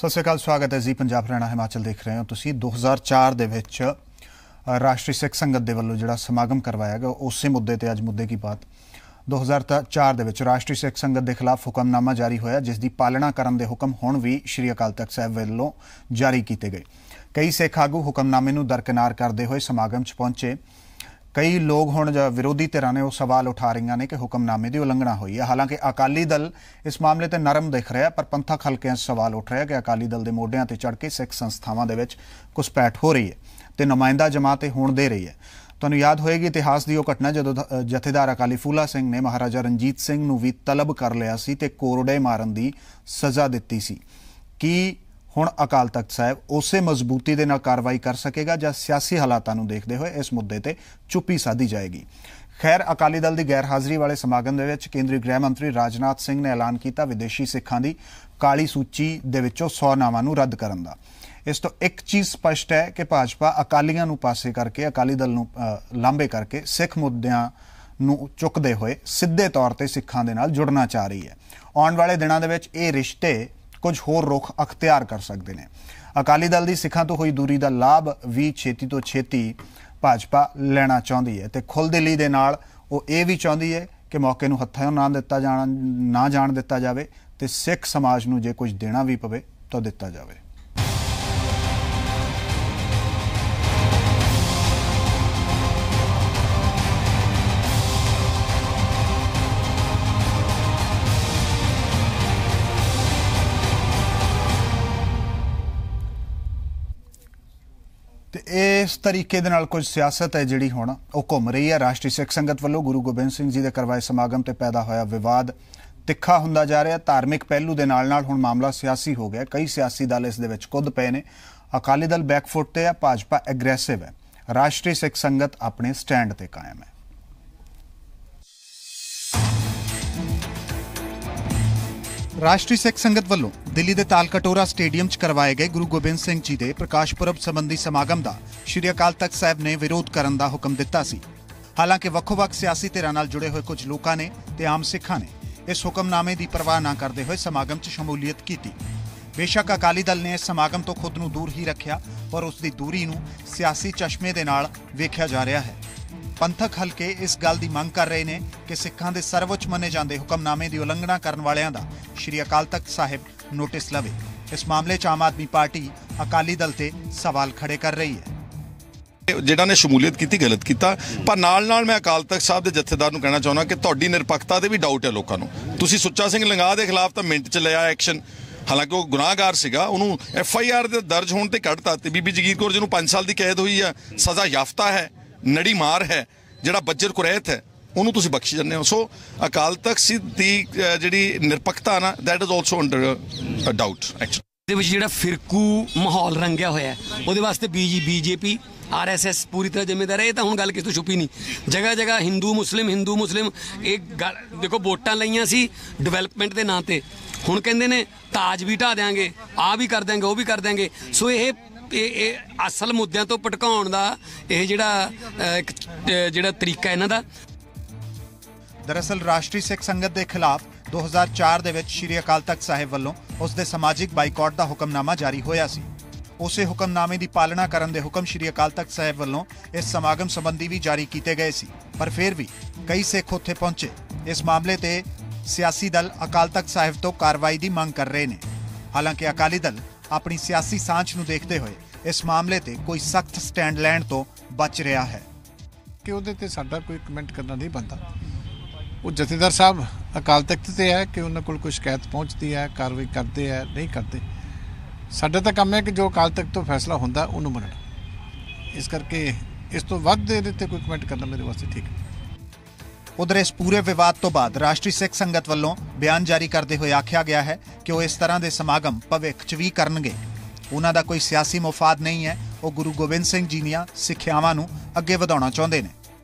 सत श्री अकाल, स्वागत है जी। पंजाब हरियाणा हिमाचल देख रहे हो तुसीं। 2004 ਦੇ ਵਿੱਚ राष्ट्रीय सिख संगत ਦੇ ਵੱਲੋਂ ਜਿਹੜਾ ਸਮਾਗਮ ਕਰਵਾਇਆ ਗਿਆ ਉਸੇ ਮੁੱਦੇ ਤੇ ਅੱਜ ਮੁੱਦੇ ਕੀ ਬਾਤ। 2004 ਦੇ ਵਿੱਚ ਰਾਸ਼ਟਰੀ ਸਿੱਖ ਸੰਗਤ ਦੇ ਖਿਲਾਫ ਹੁਕਮਨਾਮਾ ਜਾਰੀ ਹੋਇਆ, ਜਿਸ ਦੀ ਪਾਲਣਾ ਕਰਨ ਦੇ ਹੁਕਮ ਹੁਣ ਵੀ ਸ਼੍ਰੀ ਅਕਾਲ ਤਖਤ ਸਾਹਿਬ ਵੱਲੋਂ ਜਾਰੀ ਕੀਤੇ ਗਏ। ਕਈ ਸਿੱਖ ਆਗੂ ਹੁਕਮਨਾਮੇ ਨੂੰ ਦਰਕਿਨਾਰ ਕਰਦੇ ਹੋਏ ਸਮਾਗਮ 'ਚ ਪਹੁੰਚੇ। कई लोग हुण विरोधी धिरां ने वो सवाल उठा रही ने कि हुक्मनामे की उलंघना हुई है। हालांकि अकाली दल इस मामले ते नरम दिख रहा है, पर पंथक हलकिਆਂ सवाल उठ रहा है कि अकाली दल के मोढिਆਂ ते चढ़ के सिख संस्थावां दे विच घुसपैठ हो रही है तो नुमाइंदा जमात होण दे रही है। तुहानूं याद होएगी इतिहास की वो घटना जदों जथेदार अकाली फूला सिंह ने महाराजा रणजीत सिंह नूं भी तलब कर लिया सी ते कोरडे मारन की सज़ा दित्ती सी। कि हुण अकाल तख्त साहब उसे मजबूती दे नाल कार्रवाई कर सकेगा जां सियासी हालातां नूं देखदे होए इस मुद्दे ते चुप्पी साधी जाएगी। खैर, अकाली दल की गैर हाज़री वाले समागम दे विच केंद्रीय गृह मंत्री राजनाथ सिंह ने ऐलान किया विदेशी सिखां की काली सूची दे विचों 100 नावां नूं रद्द करन दा। इस तो एक चीज़ स्पष्ट है कि भाजपा अकालियां नूं पासे करके अकाली दल नूं लांभे करके सिख मुद्दिआं नूं चुकदे होए सीधे तौर ते सिखां दे नाल जुड़ना चाह रही है। आउण वाले दिनां दे विच इह रिश्ते कुछ होर रुख अख्तियार कर सकते हैं। अकाली दल की सिखां तो होई दूरी का लाभ भी छेती तो छेती भाजपा लेना चाहती है तो खुल दिली दे नाल वो ये भी चाहती है कि मौके नूं हत्थों ना जाण दिता जाए तो सिख समाज नूं जे कुछ देना भी पवे तो दिता जाए। इस तरीके दे नाल कुछ सियासत है जिहड़ी हुण ओह घुम रही है। राष्ट्रीय सिख संगत वालों गुरु गोबिंद सिंह जी के करवाए समागम ते पैदा होया विवाद तिखा हुंदा जा रहा। धार्मिक पहलू के नाल हुण मामला सियासी हो गया। कई सियासी दल इस दे विच कुद पए ने। अकाली दल बैकफुट ते है, भाजपा एग्रैसिव है। राष्ट्रीय सिख संगत अपने स्टैंड ते कायम है। राष्ट्रीय सिख संगत वालों दिल्ली के ताल कटोरा स्टेडियम च करवाए गए गुरु गोबिंद सिंह जी के प्रकाश पुरब संबंधी समागम का श्री अकाल तख्त साहब ने विरोध करने का हुक्म दिता सी। हालांकि वक्खो-वक्ख सियासी धिरां नाल जुड़े हुए कुछ लोगों ने ते आम सिखां ने इस हुक्मनामे की परवाह न करते हुए समागम च शमूलीयत की। बेशक अकाली दल ने इस समागम तो खुद नूं दूर ही रखा, पर उसकी दूरी नूं सियासी चश्मे दे नाल वेख्या जा रहा है। पंथक हल्के इस गल की मंग कर रहे हैं कि सिखां दे सर्वोच्च मन्ने जांदे हुक्मनामे की उलंघना करने वालियां दा श्री अकाल तख्त साहिब नोटिस लवे। इस मामले च आम आदमी पार्टी अकाली दल ते सवाल खड़े कर रही है। जिन्हां ने शमूलीयत की गलत किया, पर नाल नाल मैं अकाल तख्त साहब के जथेदार नूं कहना चाहुंदा कि तुहाडी निरपक्षता ते भी डाउट है लोकां नूं। तुसीं सुच्चा सिंह लंगाह के खिलाफ तो मिंट च लिया एक्शन, हालांकि वो गुनाहगार सीगा, उन्होंने FIR दर्ज होने ते कढ़ता ते बीबी जगीर कौर जिन्होंने 5 साल की कैद हुई है, सज़ा याफ्ता है, नड़ी मार है, ਜਿਹੜਾ ਬੱਜਰ ਕੁਰੈਤ ਹੈ ਉਹਨੂੰ ਤੁਸੀਂ ਬਖਸ਼ ਜਾਂਦੇ ਹੋ। ਸੋ ਅਕਾਲ ਤਖਤ ਦੀ ਜਿਹੜੀ ਨਿਰਪੱਖਤਾ ਨਾ that is also under doubt. Actually ਦੇ ਵਿੱਚ ਜਿਹੜਾ ਫਿਰਕੂ ਮਾਹੌਲ ਰੰਗਿਆ ਹੋਇਆ ਉਹਦੇ ਵਾਸਤੇ BJP RSS ਪੂਰੀ ਤਰ੍ਹਾਂ ਜ਼ਿੰਮੇਦਾਰ ਹੈ। ਇਹ ਤਾਂ ਹੁਣ ਗੱਲ ਕਿਸੇ ਤੋਂ ਛੁਪੀ ਨਹੀਂ। ਜਗ੍ਹਾ ਜਗ੍ਹਾ ਹਿੰਦੂ ਮੁਸਲਿਮ ਇਹ ਦੇਖੋ ਵੋਟਾਂ ਲਈਆਂ ਸੀ ਡਿਵੈਲਪਮੈਂਟ ਦੇ ਨਾਂ ਤੇ, ਹੁਣ ਕਹਿੰਦੇ ਨੇ ਤਾਜ ਵੀ ਢਾ ਦਿਆਂਗੇ, ਆ ਵੀ ਕਰ ਦਿਆਂਗੇ, ਉਹ ਵੀ ਕਰ ਦਿਆਂਗੇ। ਸੋ ਇਹ असल मुद्दों तो भटकाउण दा ये जिहड़ा तरीका इन्हां दा। दरअसल राष्ट्रीय सिख संगत के खिलाफ 2004 दे विच श्री अकाल तख्त साहिब वालों उसके समाजिक बाईकॉट का हुक्मनामा जारी होया सी। उसे हुक्मनामे की पालना करन दे हुक्म श्री अकाल तख्त साहिब वालों इस समागम संबंधी भी जारी किए गए सी, पर फिर भी कई सिख उत्थे पहुंचे। इस मामले ते सियासी दल अकाल तख्त साहिब तो कार्रवाई की मंग कर रहे हैं। हालांकि अकाली दल अपनी सियासी सांच नूं देखते हुए इस मामले ते कोई सख्त स्टैंड लैण तो बच रहा है कि उहदे ते साडा कोई कमेंट करना नहीं बनता। वो जथेदार साहब अकाल तख्त ते है कि उन्हां कोल कोई शिकायत पहुँचती है, कार्रवाई करते हैं नहीं करते। साडा तां काम है कि जो अकाल तख्त तो फैसला हुंदा उहनूं मनना। इस करके इस तो वध इहदे ते कोई कमेंट करना मेरे वास्ते ठीक है। उधर इस पूरे विवाद तो बाद राष्ट्रीय सिख संगत वालों बयान जारी करते हुए आख्या गया है कि वो इस तरह के समागम भविख च भी करनगे। उन्हां दा कोई सियासी मुफाद नहीं है, वो गुरु गोबिंद सिंह जी दीआं सिक्ख्यावां नूं अगे वधाउणा चाहुंदे ने।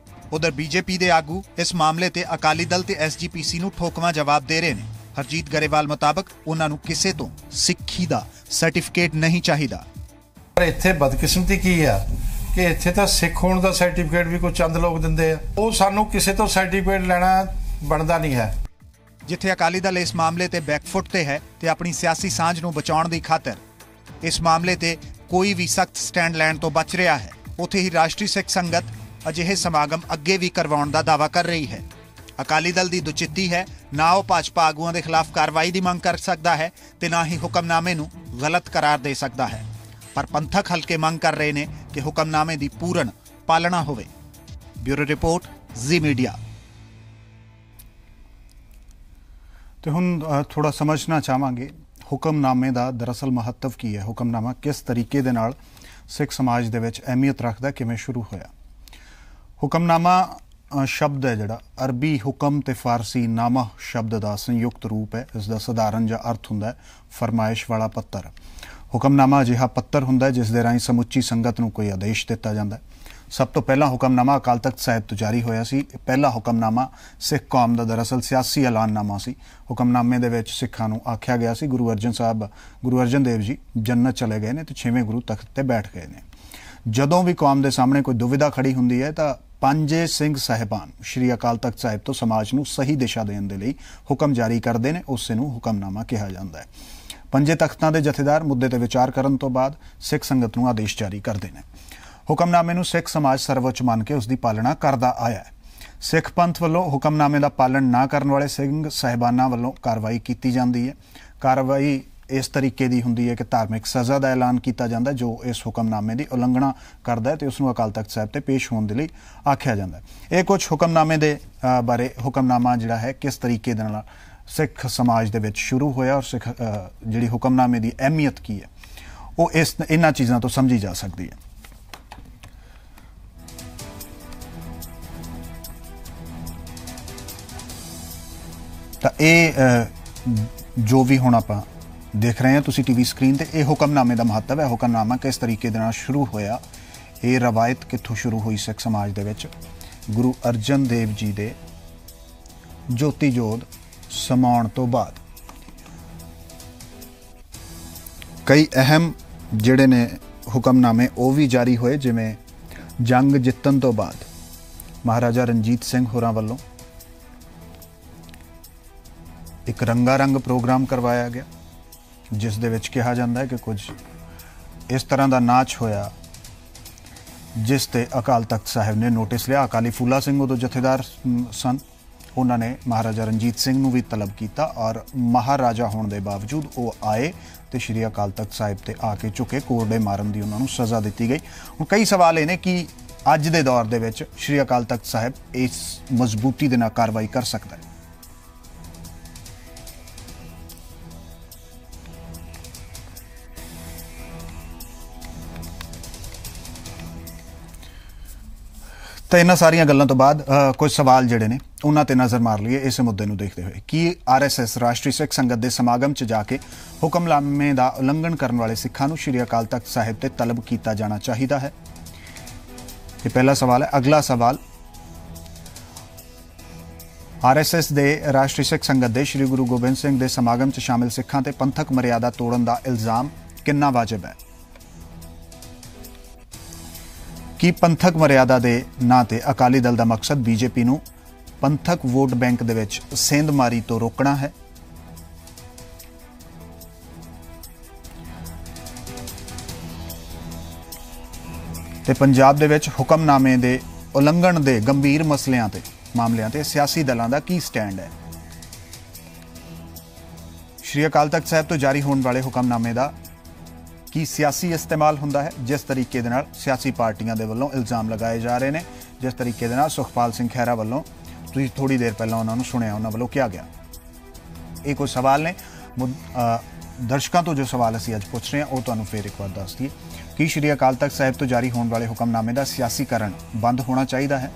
उधर BJP के आगू इस मामले ते अकाली दल ते SGPC नूं ठोकवां जवाब दे रहे हैं। हरजीत गरेवाल मुताबिक उन्हां नूं किसे तो सिੱਖੀ ਦਾ सर्टिफिकेट नहीं चाहिदा। पर इत्थे बदकिस्मती की है कि इत्थे तो सिख होने का सर्टिफिकेट भी कोई चंद लोग दिंदे आ, वो सानू किसी तो सर्टिफिकेट लेना बनता नहीं है। जिथे अकाली दल इस मामले ते बैकफुट ते है ते अपनी सियासी सांझ नूं बचाउण दी खातर ਇਸ ਮਾਮਲੇ ਤੇ ਕੋਈ ਵੀ ਸਖਤ ਸਟੈਂਡ ਲੈਣ ਤੋਂ ਬਚ ਰਿਹਾ ਹੈ। ਉੱਥੇ ਹੀ ਰਾਸ਼ਟਰੀ ਸਿੱਖ ਸੰਗਤ ਅਜਿਹੇ ਸਮਾਗਮ ਅੱਗੇ ਵੀ ਕਰਵਾਉਣ ਦਾ ਦਾਅਵਾ ਕਰ ਰਹੀ ਹੈ। ਅਕਾਲੀ ਦਲ ਦੀ ਦੁਚਿੱਤੀ ਹੈ, ਨਾ ਉਹ ਭਾਜਪਾ ਆਗੂਆਂ ਦੇ ਖਿਲਾਫ ਕਾਰਵਾਈ ਦੀ ਮੰਗ ਕਰ ਸਕਦਾ ਹੈ ਤੇ ਨਾ ਹੀ ਹੁਕਮਨਾਮੇ ਨੂੰ ਗਲਤ ਕਰਾਰ ਦੇ ਸਕਦਾ ਹੈ। ਪਰ ਪੰਥਕ ਹਲਕੇ ਮੰਗ ਕਰ ਰਹੇ ਨੇ ਕਿ ਹੁਕਮਨਾਮੇ ਦੀ ਪੂਰਨ ਪਾਲਣਾ ਹੋਵੇ। ਬਿਊਰੋ ਰਿਪੋਰਟ, ਜ਼ੀ ਮੀਡੀਆ। ਤੇ ਹੁਣ ਥੋੜਾ ਸਮਝਣਾ ਚਾਹਾਂਗੇ ਹੁਕਮਨਾਮੇ ਦਾ ਦਰਅਸਲ ਮਹੱਤਵ ਕੀ ਹੈ। ਹੁਕਮਨਾਮਾ ਕਿਸ ਤਰੀਕੇ ਦੇ ਨਾਲ ਸਿੱਖ ਸਮਾਜ ਦੇ ਵਿੱਚ ਅਹਿਮੀਅਤ ਰੱਖਦਾ, ਕਿਵੇਂ ਸ਼ੁਰੂ ਹੋਇਆ। ਹੁਕਮਨਾਮਾ ਸ਼ਬਦ ਹੈ ਜਿਹੜਾ ਅਰਬੀ ਹੁਕਮ ਤੇ ਫਾਰਸੀ ਨਾਮਾ ਸ਼ਬਦ ਦਾ ਸੰਯੁਕਤ ਰੂਪ ਹੈ। ਇਸ ਦਾ ਸਧਾਰਨ ਜਿਹਾ ਅਰਥ ਹੁੰਦਾ ਹੈ ਫਰਮਾਇਸ਼ ਵਾਲਾ ਪੱਤਰ। ਹੁਕਮਨਾਮਾ ਅਜਿਹਾ ਪੱਤਰ ਹੁੰਦਾ ਹੈ ਜਿਸ ਦੇ ਰਾਹੀਂ ਸਮੁੱਚੀ ਸੰਗਤ ਨੂੰ ਕੋਈ ਆਦੇਸ਼ ਦਿੱਤਾ ਜਾਂਦਾ ਹੈ। ਸਭ ਤੋਂ ਪਹਿਲਾਂ ਹੁਕਮਨਾਮਾ ਅਕਾਲ ਤਖਤ ਸਾਹਿਬ ਤੋਂ ਜਾਰੀ ਹੋਇਆ ਸੀ। ਪਹਿਲਾ ਹੁਕਮਨਾਮਾ ਸਿੱਖ ਕੌਮ ਦਾ ਦਰਅਸਲ ਸਿਆਸੀ ਐਲਾਨਨਾਮਾ ਸੀ। ਹੁਕਮਨਾਮੇ ਦੇ ਵਿੱਚ ਸਿੱਖਾਂ ਨੂੰ ਆਖਿਆ ਗਿਆ ਸੀ ਗੁਰੂ ਅਰਜਨ ਦੇਵ ਜੀ ਜੰਨਤ ਚਲੇ ਗਏ ਨੇ ਤੇ 6ਵੇਂ ਗੁਰੂ ਤਖਤ ਤੇ ਬੈਠ ਗਏ ਨੇ। ਜਦੋਂ ਵੀ ਕੌਮ ਦੇ ਸਾਹਮਣੇ ਕੋਈ ਦੁਵਿਧਾ ਖੜੀ ਹੁੰਦੀ ਹੈ ਤਾਂ ਪੰਜੇ ਸਿੰਘ ਸਾਹਿਬਾਨ ਸ਼੍ਰੀ ਅਕਾਲ ਤਖਤ ਸਾਹਿਬ ਤੋਂ ਸਮਾਜ ਨੂੰ ਸਹੀ ਦਿਸ਼ਾ ਦੇਣ ਦੇ ਲਈ ਹੁਕਮ ਜਾਰੀ ਕਰਦੇ ਨੇ। ਉਸੇ ਨੂੰ ਹੁਕਮਨਾਮਾ ਕਿਹਾ ਜਾਂਦਾ ਹੈ। ਪੰਜੇ ਤਖਤਾਂ ਦੇ ਜਥੇਦਾਰ ਮੁੱਦੇ ਤੇ ਵਿਚਾਰ ਕਰਨ ਤੋਂ ਬਾਅਦ ਸਿੱਖ ਸੰਗਤ ਨੂੰ ਆਦੇਸ਼ ਜਾਰੀ ਕਰਦੇ ਨੇ। ਹੁਕਮਨਾਮੇ ਨੂੰ ਸਿੱਖ ਸਮਾਜ ਸਰਵਉੱਚ ਮੰਨ ਕੇ ਉਸ ਦੀ ਪਾਲਣਾ ਕਰਦਾ ਆਇਆ ਹੈ। ਸਿੱਖ ਪੰਥ ਵੱਲੋਂ ਹੁਕਮਨਾਮੇ ਦਾ ਪਾਲਣ ਨਾ ਕਰਨ ਵਾਲੇ ਸਿੰਘ ਸਾਹਿਬਾਨਾਂ ਵੱਲੋਂ ਕਾਰਵਾਈ ਕੀਤੀ ਜਾਂਦੀ ਹੈ। ਕਾਰਵਾਈ ਇਸ ਤਰੀਕੇ ਦੀ ਹੁੰਦੀ ਹੈ ਕਿ ਧਾਰਮਿਕ ਸਜ਼ਾ ਦਾ ਐਲਾਨ ਕੀਤਾ ਜਾਂਦਾ ਜੋ ਇਸ ਹੁਕਮਨਾਮੇ ਦੀ ਉਲੰਘਣਾ ਕਰਦਾ ਹੈ ਤੇ ਉਸ ਨੂੰ ਅਕਾਲ ਤਖਤ ਸਾਹਿਬ ਤੇ ਪੇਸ਼ ਹੋਣ ਦੇ ਲਈ ਆਖਿਆ ਜਾਂਦਾ ਹੈ। ਇਹ ਕੁਝ ਹੁਕਮਨਾਮੇ ਦੇ ਬਾਰੇ ਹੁਕਮਨਾਮਾ ਜਿਹੜਾ ਹੈ ਕਿਸ ਤਰੀਕੇ ਦੇ ਨਾਲ ਸਿੱਖ ਸਮਾਜ ਦੇ ਵਿੱਚ ਸ਼ੁਰੂ ਹੋਇਆ ਔਰ ਸਿੱਖ ਜਿਹੜੀ ਹੁਕਮਨਾਮੇ ਦੀ ਅਹਿਮੀਅਤ ਕੀ ਹੈ ਉਹ ਇਹਨਾਂ ਚੀਜ਼ਾਂ ਤੋਂ ਸਮਝੀ ਜਾ ਸਕਦੀ ਹੈ। ਤਾਂ ਇਹ ਜੋ ਵੀ ਹੁਣ ਆਪਾਂ ਦੇਖ ਰਹੇ ਹਾਂ ਤੁਸੀਂ ਟੀਵੀ ਸਕਰੀਨ ਤੇ, ਇਹ ਹੁਕਮਨਾਮੇ ਦਾ ਮਹੱਤਵ ਹੈ। ਹੁਕਮਨਾਮਾ ਕਿਸ ਤਰੀਕੇ ਦੇ ਨਾਲ ਸ਼ੁਰੂ ਹੋਇਆ, ਇਹ ਰਵਾਇਤ ਕਿੱਥੋਂ ਸ਼ੁਰੂ ਹੋਈ ਸਿੱਖ ਸਮਾਜ ਦੇ ਵਿੱਚ। ਗੁਰੂ ਅਰਜਨ ਦੇਵ ਜੀ ਦੇ ਜੋਤੀ ਜੋਤ ਸਮਾਉਣ ਤੋਂ ਬਾਅਦ ਕਈ ਅਹਿਮ ਜਿਹੜੇ ਨੇ ਹੁਕਮਨਾਮੇ ਉਹ ਵੀ ਜਾਰੀ ਹੋਏ, ਜਿਵੇਂ ਜੰਗ ਜਿੱਤਣ ਤੋਂ ਬਾਅਦ ਮਹਾਰਾਜਾ ਰਣਜੀਤ ਸਿੰਘ ਹੋਰਾਂ ਵੱਲੋਂ ਇੱਕ ਰੰਗਾਰੰਗ ਪ੍ਰੋਗਰਾਮ ਕਰਵਾਇਆ ਗਿਆ ਜਿਸ ਦੇ ਵਿੱਚ ਕਿਹਾ ਜਾਂਦਾ ਹੈ ਕਿ ਕੁਝ ਇਸ ਤਰ੍ਹਾਂ ਦਾ ਨਾਚ ਹੋਇਆ ਜਿਸ ਤੇ ਅਕਾਲ ਤਖਤ ਸਾਹਿਬ ਨੇ ਨੋਟਿਸ ਲਿਆ। ਅਕਾਲੀ ਫੂਲਾ ਸਿੰਘ ਉਦੋਂ ਜਥੇਦਾਰ ਸਨ, ਉਹਨਾਂ ਨੇ ਮਹਾਰਾਜਾ ਰਣਜੀਤ ਸਿੰਘ ਨੂੰ ਵੀ ਤਲਬ ਕੀਤਾ ਔਰ ਮਹਾਰਾਜਾ ਹੋਣ ਦੇ ਬਾਵਜੂਦ ਉਹ ਆਏ ਤੇ ਸ਼੍ਰੀ ਅਕਾਲ ਤਖਤ ਸਾਹਿਬ ਤੇ ਆ ਕੇ ਝੁਕੇ। ਕੋਰਡੇ ਮਾਰਨ ਦੀ ਉਹਨਾਂ ਨੂੰ ਸਜ਼ਾ ਦਿੱਤੀ ਗਈ। ਹੁਣ ਕਈ ਸਵਾਲ ਇਹ ਨੇ ਕਿ ਅੱਜ ਦੇ ਦੌਰ ਦੇ ਵਿੱਚ ਸ਼੍ਰੀ ਅਕਾਲ ਤਖਤ ਸਾਹਿਬ ਇਸ ਮਜ਼ਬੂਤੀ ਦੇ ਨਾਲ ਕਾਰਵਾਈ ਕਰ ਸਕਦਾ ਹੈ। ਤਾਂ ਇਹਨਾਂ ਸਾਰੀਆਂ ਗੱਲਾਂ ਤੋਂ ਬਾਅਦ ਕੁਝ ਸਵਾਲ ਜਿਹੜੇ ਨੇ ਉਹਨਾਂ ਤੇ ਨਜ਼ਰ ਮਾਰ ਲਈਏ ਇਸ ਮੁੱਦੇ ਨੂੰ ਦੇਖਦੇ ਹੋਏ। ਕੀ RSS ਰਾਸ਼ਟਰੀ ਸਿੱਖ ਸੰਗਤ ਦੇ ਸਮਾਗਮ 'ਚ ਜਾ ਕੇ ਹੁਕਮਨਾਮੇ ਦਾ ਉਲੰਘਣ ਕਰਨ ਵਾਲੇ ਸਿੱਖਾਂ ਨੂੰ ਸ਼੍ਰੀ ਅਕਾਲ ਤਖਤ ਸਾਹਿਬ ਤੇ ਤਲਬ ਕੀਤਾ ਜਾਣਾ ਚਾਹੀਦਾ ਹੈ? ਇਹ ਪਹਿਲਾ ਸਵਾਲ ਹੈ। ਅਗਲਾ ਸਵਾਲ, RSS ਦੇ ਰਾਸ਼ਟਰੀ ਸਿੱਖ ਸੰਗਤ ਦੇ ਸ਼੍ਰੀ ਗੁਰੂ ਗੋਬਿੰਦ ਸਿੰਘ ਦੇ ਸਮਾਗਮ 'ਚ ਸ਼ਾਮਿਲ ਸਿੱਖਾਂ ਤੇ ਪੰਥਕ ਮਰਿਆਦਾ ਤੋੜਨ ਦਾ ਇਲਜ਼ਾਮ ਕਿੰਨਾ ਵਾਜਬ ਹੈ? ਕੀ ਪੰਥਕ ਮਰਿਆਦਾ ਦੇ ਨਾਂ ਤੇ ਅਕਾਲੀ ਦਲ ਦਾ ਮਕਸਦ BJP ਨੂੰ ਪੰਥਕ ਵੋਟ ਬੈਂਕ ਦੇ ਵਿੱਚ ਸੇਂਧਮਾਰੀ ਤੋਂ ਰੋਕਣਾ ਹੈ? ਤੇ ਪੰਜਾਬ ਦੇ ਵਿੱਚ ਹੁਕਮਨਾਮੇ ਦੇ ਉਲੰਘਣ ਦੇ ਗੰਭੀਰ ਮਾਮਲਿਆਂ ਤੇ ਸਿਆਸੀ ਦਲਾਂ ਦਾ ਕੀ ਸਟੈਂਡ ਹੈ? ਸ਼੍ਰੀ ਅਕਾਲ ਤਖਤ ਸਾਹਿਬ ਤੋਂ ਜਾਰੀ ਹੋਣ ਵਾਲੇ ਹੁਕਮਨਾਮੇ ਦਾ ਕੀ ਸਿਆਸੀ ਇਸਤੇਮਾਲ ਹੁੰਦਾ ਹੈ? ਜਿਸ ਤਰੀਕੇ ਦੇ ਨਾਲ ਸਿਆਸੀ ਪਾਰਟੀਆਂ ਦੇ ਵੱਲੋਂ ਇਲਜ਼ਾਮ ਲਗਾਏ ਜਾ ਰਹੇ ਨੇ, ਜਿਸ ਤਰੀਕੇ ਦੇ ਨਾਲ ਸੁਖਪਾਲ ਸਿੰਘ ਖਹਿਰਾ ਵੱਲੋਂ ਤੁਸੀਂ ਥੋੜੀ ਦੇਰ ਪਹਿਲਾਂ ਉਹਨਾਂ ਨੂੰ ਸੁਣਿਆ, ਉਹਨਾਂ ਵੱਲੋਂ ਕਿਹਾ ਗਿਆ। ਇਹ ਕੁਝ ਸਵਾਲ ਨੇ ਦਰਸ਼ਕਾਂ ਤੋਂ ਜੋ ਸਵਾਲ ਅਸੀਂ ਅੱਜ ਪੁੱਛ ਰਹੇ ਹਾਂ ਉਹ ਤੁਹਾਨੂੰ ਫਿਰ ਇੱਕ ਵਾਰ ਦੱਸ ਦਈਏ। ਕੀ ਸ਼੍ਰੀ ਅਕਾਲ ਤਖਤ ਸਾਹਿਬ ਤੋਂ ਜਾਰੀ ਹੋਣ ਵਾਲੇ ਹੁਕਮਨਾਮੇ ਦਾ ਸਿਆਸੀਕਰਨ ਬੰਦ ਹੋਣਾ ਚਾਹੀਦਾ ਹੈ?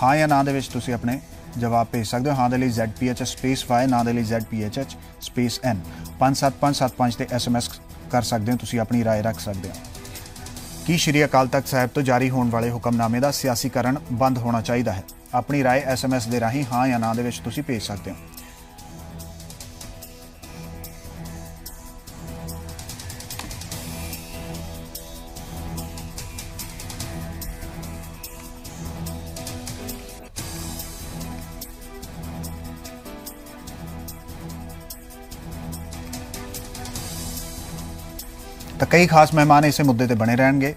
ਹਾਂ ਜਾਂ ਨਾ ਦੇ ਵਿੱਚ ਤੁਸੀਂ ਆਪਣੇ ਜਵਾਬ ਭੇਜ ਸਕਦੇ ਹੋ। ਹਾਂ ਦੇ ਲਈ ZPH_Y, ਨਾ ਦੇ ਲਈ ZPHN 57575 ਤੇ SMS ਕਰ ਸਕਦੇ ਹੋ। ਤੁਸੀਂ ਆਪਣੀ ਰਾਏ ਰੱਖ ਸਕਦੇ ਹੋ। ਕੀ ਸ਼੍ਰੀ ਅਕਾਲ ਤਖਤ ਸਾਹਿਬ ਤੋਂ ਜਾਰੀ ਹੋਣ ਵਾਲੇ ਹੁਕਮਨਾਮੇ ਦਾ ਸਿਆਸੀਕਰਨ ਬੰਦ ਹੋਣਾ ਚਾਹੀਦਾ ਹੈ? ਆਪਣੀ ਰਾਏ SMS ਦੇ ਰਾਹੀਂ ਹਾਂ ਜਾਂ ਨਾ ਦੇ ਵਿੱਚ ਤੁਸੀਂ ਭੇਜ ਸਕਦੇ ਹੋ। ਤਾਂ ਕਈ ਖਾਸ ਮਹਿਮਾਨ ਇਸੇ ਮੁੱਦੇ ਤੇ ਬਣੇ ਰਹਿਣਗੇ।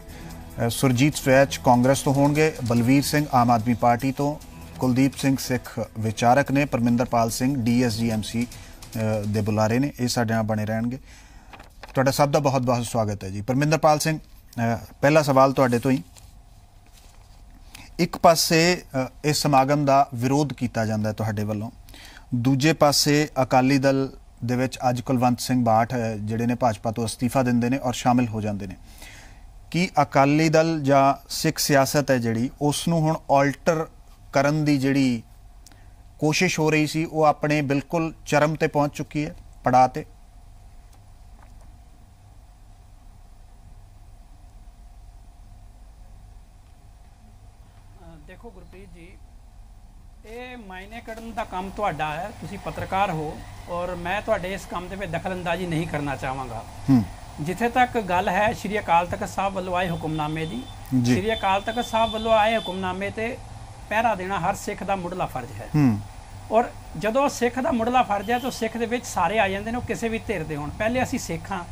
ਸੁਰਜੀਤ ਸਵੈਚ ਕਾਂਗਰਸ ਤੋਂ ਹੋਣਗੇ, ਬਲਵੀਰ ਸਿੰਘ ਆਮ ਆਦਮੀ ਪਾਰਟੀ ਤੋਂ, ਕੁਲਦੀਪ ਸਿੰਘ ਸਿੱਖ ਵਿਚਾਰਕ ਨੇ, ਪਰਮਿੰਦਰਪਾਲ ਸਿੰਘ DSGMC ਦੇ ਬੁਲਾਰੇ ਨੇ, ਇਹ ਸਾਡੇ ਨਾਲ ਬਣੇ ਰਹਿਣਗੇ। ਤੁਹਾਡਾ ਸਭ ਦਾ ਬਹੁਤ ਬਹੁਤ ਸਵਾਗਤ ਹੈ ਜੀ। ਪਰਮਿੰਦਰਪਾਲ ਸਿੰਘ, ਪਹਿਲਾ ਸਵਾਲ ਤੁਹਾਡੇ ਤੋਂ ਹੀ। ਇੱਕ ਪਾਸੇ ਇਸ ਸਮਾਗਮ ਦਾ ਵਿਰੋਧ ਕੀਤਾ ਜਾਂਦਾ ਤੁਹਾਡੇ ਵੱਲੋਂ, ਦੂਜੇ ਪਾਸੇ ਅਕਾਲੀ ਦਲ ਦੇ ਵਿੱਚ ਅੱਜ ਕੁਲਵੰਤ ਸਿੰਘ ਬਾਠ ਜਿਹੜੇ ਨੇ ਭਾਜਪਾ ਤੋਂ ਅਸਤੀਫਾ ਦਿੰਦੇ ਨੇ ਔਰ ਸ਼ਾਮਿਲ ਹੋ ਜਾਂਦੇ ਨੇ। ਕੀ ਅਕਾਲੀ ਦਲ ਜਾਂ ਸਿੱਖ ਸਿਆਸਤ ਹੈ ਜਿਹੜੀ ਉਸ ਨੂੰ ਹੁਣ ਆਲਟਰ ਕਰਨ ਦੀ ਜਿਹੜੀ ਕੋਸ਼ਿਸ਼ ਹੋ ਰਹੀ ਸੀ ਉਹ ਆਪਣੇ ਬਿਲਕੁਲ ਚਰਮ ਤੇ ਪਹੁੰਚ ਚੁੱਕੀ ਹੈ, ਪੜਾਅ ਤੇ? ਦੇਖੋ ਗੁਰਪ੍ਰੀਤ ਜੀ, ਇਹ ਮਾਇਨੇ ਕੱਢਣ ਦਾ ਕੰਮ ਤੁਹਾਡਾ ਹੈ, ਤੁਸੀਂ ਪੱਤਰਕਾਰ ਹੋ ਔਰ ਮੈਂ ਤੁਹਾਡੇ ਇਸ ਕੰਮ ਦੇ ਵਿੱਚ ਦਖਲਅੰਦਾਜ਼ੀ ਨਹੀਂ ਕਰਨਾ ਚਾਹਾਂਗਾ। ਜਿੱਥੇ ਤੱਕ ਗੱਲ ਹੈ ਸ਼੍ਰੀ ਅਕਾਲ ਤਖਤ ਸਾਹਿਬ ਵੱਲੋਂ ਆਏ ਹੁਕਮਨਾਮੇ ਦੀ, ਸ਼੍ਰੀ ਅਕਾਲ ਤਖਤ ਸਾਹਿਬ ਵੱਲੋਂ ਆਏ ਹੁਕਮਨਾਮੇ ਤੇ ਪਹਿਰਾ ਦੇਣਾ ਹਰ ਸਿੱਖ ਦਾ ਮੁੱਢਲਾ ਫਰਜ਼ ਹੈ। ਔਰ ਜਦੋਂ ਸਿੱਖ ਦਾ ਮੁੱਢਲਾ ਫਰਜ਼ ਹੈ ਤਾਂ ਸਿੱਖ ਦੇ ਵਿੱਚ ਸਾਰੇ ਆ ਜਾਂਦੇ ਨੇ, ਉਹ ਕਿਸੇ ਵੀ ਧਿਰ ਦੇ ਹੋਣ। ਪਹਿਲੇ ਅਸੀਂ ਸਿੱਖ ਹਾਂ,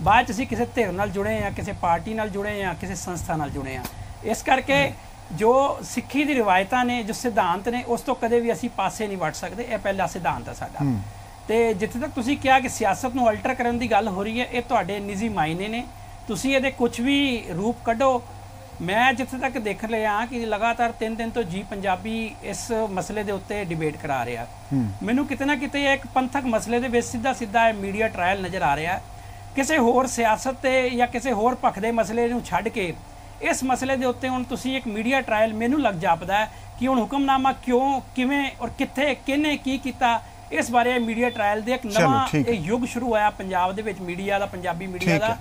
ਬਾਅਦ 'ਚ ਅਸੀਂ ਕਿਸੇ ਧਿਰ ਨਾਲ ਜੁੜੇ ਹਾਂ, ਕਿਸੇ ਪਾਰਟੀ ਨਾਲ ਜੁੜੇ ਹਾਂ, ਕਿਸੇ ਸੰਸਥਾ ਨਾਲ ਜੁੜੇ ਹਾਂ। ਇਸ ਕਰਕੇ ਜੋ ਸਿੱਖੀ ਦੀ ਰਿਵਾਇਤਾਂ ਨੇ, ਜੋ ਸਿਧਾਂਤ ਨੇ, ਉਸ ਤੋਂ ਕਦੇ ਵੀ ਅਸੀਂ ਪਾਸੇ ਨਹੀਂ ਵੱਟ ਸਕਦੇ। ਇਹ ਪਹਿਲਾ ਸਿਧਾਂਤ ਹੈ ਸਾਡਾ। ਤੇ ਜਿੱਥੇ ਤੱਕ ਤੁਸੀਂ ਕਿਹਾ ਕਿ ਸਿਆਸਤ ਨੂੰ ਅਲਟਰ ਕਰਨ ਦੀ ਗੱਲ ਹੋ ਰਹੀ ਹੈ, ਇਹ ਤੁਹਾਡੇ ਨਿੱਜੀ ਮਾਇਨੇ ਨੇ, ਤੁਸੀਂ ਇਹਦੇ ਕੁਝ ਵੀ ਰੂਪ ਕੱਢੋ। ਮੈਂ ਜਿੱਥੇ ਤੱਕ ਦੇਖ ਲਿਆ ਕਿ ਲਗਾਤਾਰ 3 ਦਿਨ ਤੋਂ ਜੀ ਪੰਜਾਬੀ ਇਸ ਮਸਲੇ ਦੇ ਉੱਤੇ ਡਿਬੇਟ ਕਰਾ ਰਿਹਾ। ਮੈਨੂੰ ਕਿਤੇ ਨਾ ਕਿਤੇ ਇੱਕ ਪੰਥਕ ਮਸਲੇ ਦੇ ਵਿੱਚ ਸਿੱਧਾ ਮੀਡੀਆ ਟ੍ਰਾਇਲ ਨਜ਼ਰ ਆ ਰਿਹਾ। ਕਿਸੇ ਹੋਰ ਸਿਆਸਤ ਤੇ ਜਾਂ ਕਿਸੇ ਹੋਰ ਪੱਖ ਦੇ ਮਸਲੇ ਨੂੰ ਛੱਡ ਕੇ ਇਸ ਮਸਲੇ ਦੇ ਉੱਤੇ ਹੁਣ ਤੁਸੀਂ ਇੱਕ ਮੀਡੀਆ ਟ੍ਰਾਇਲ, ਮੈਨੂੰ ਲੱਗ ਜਾਪਦਾ ਹੈ ਕਿ ਹੁਣ ਹੁਕਮਨਾਮਾ ਕਿਉਂ, ਕਿਵੇਂ ਔਰ ਕਿੱਥੇ, ਕਿਹਨੇ ਕੀ ਕੀਤਾ, ਇਸ ਬਾਰੇ ਮੀਡੀਆ ਟ੍ਰਾਇਲ ਦੇ ਇੱਕ ਨਵਾਂ ਯੁੱਗ ਸ਼ੁਰੂ ਹੋਇਆ ਪੰਜਾਬ ਦੇ ਵਿੱਚ ਮੀਡੀਆ ਦਾ, ਪੰਜਾਬੀ ਮੀਡੀਆ ਦਾ।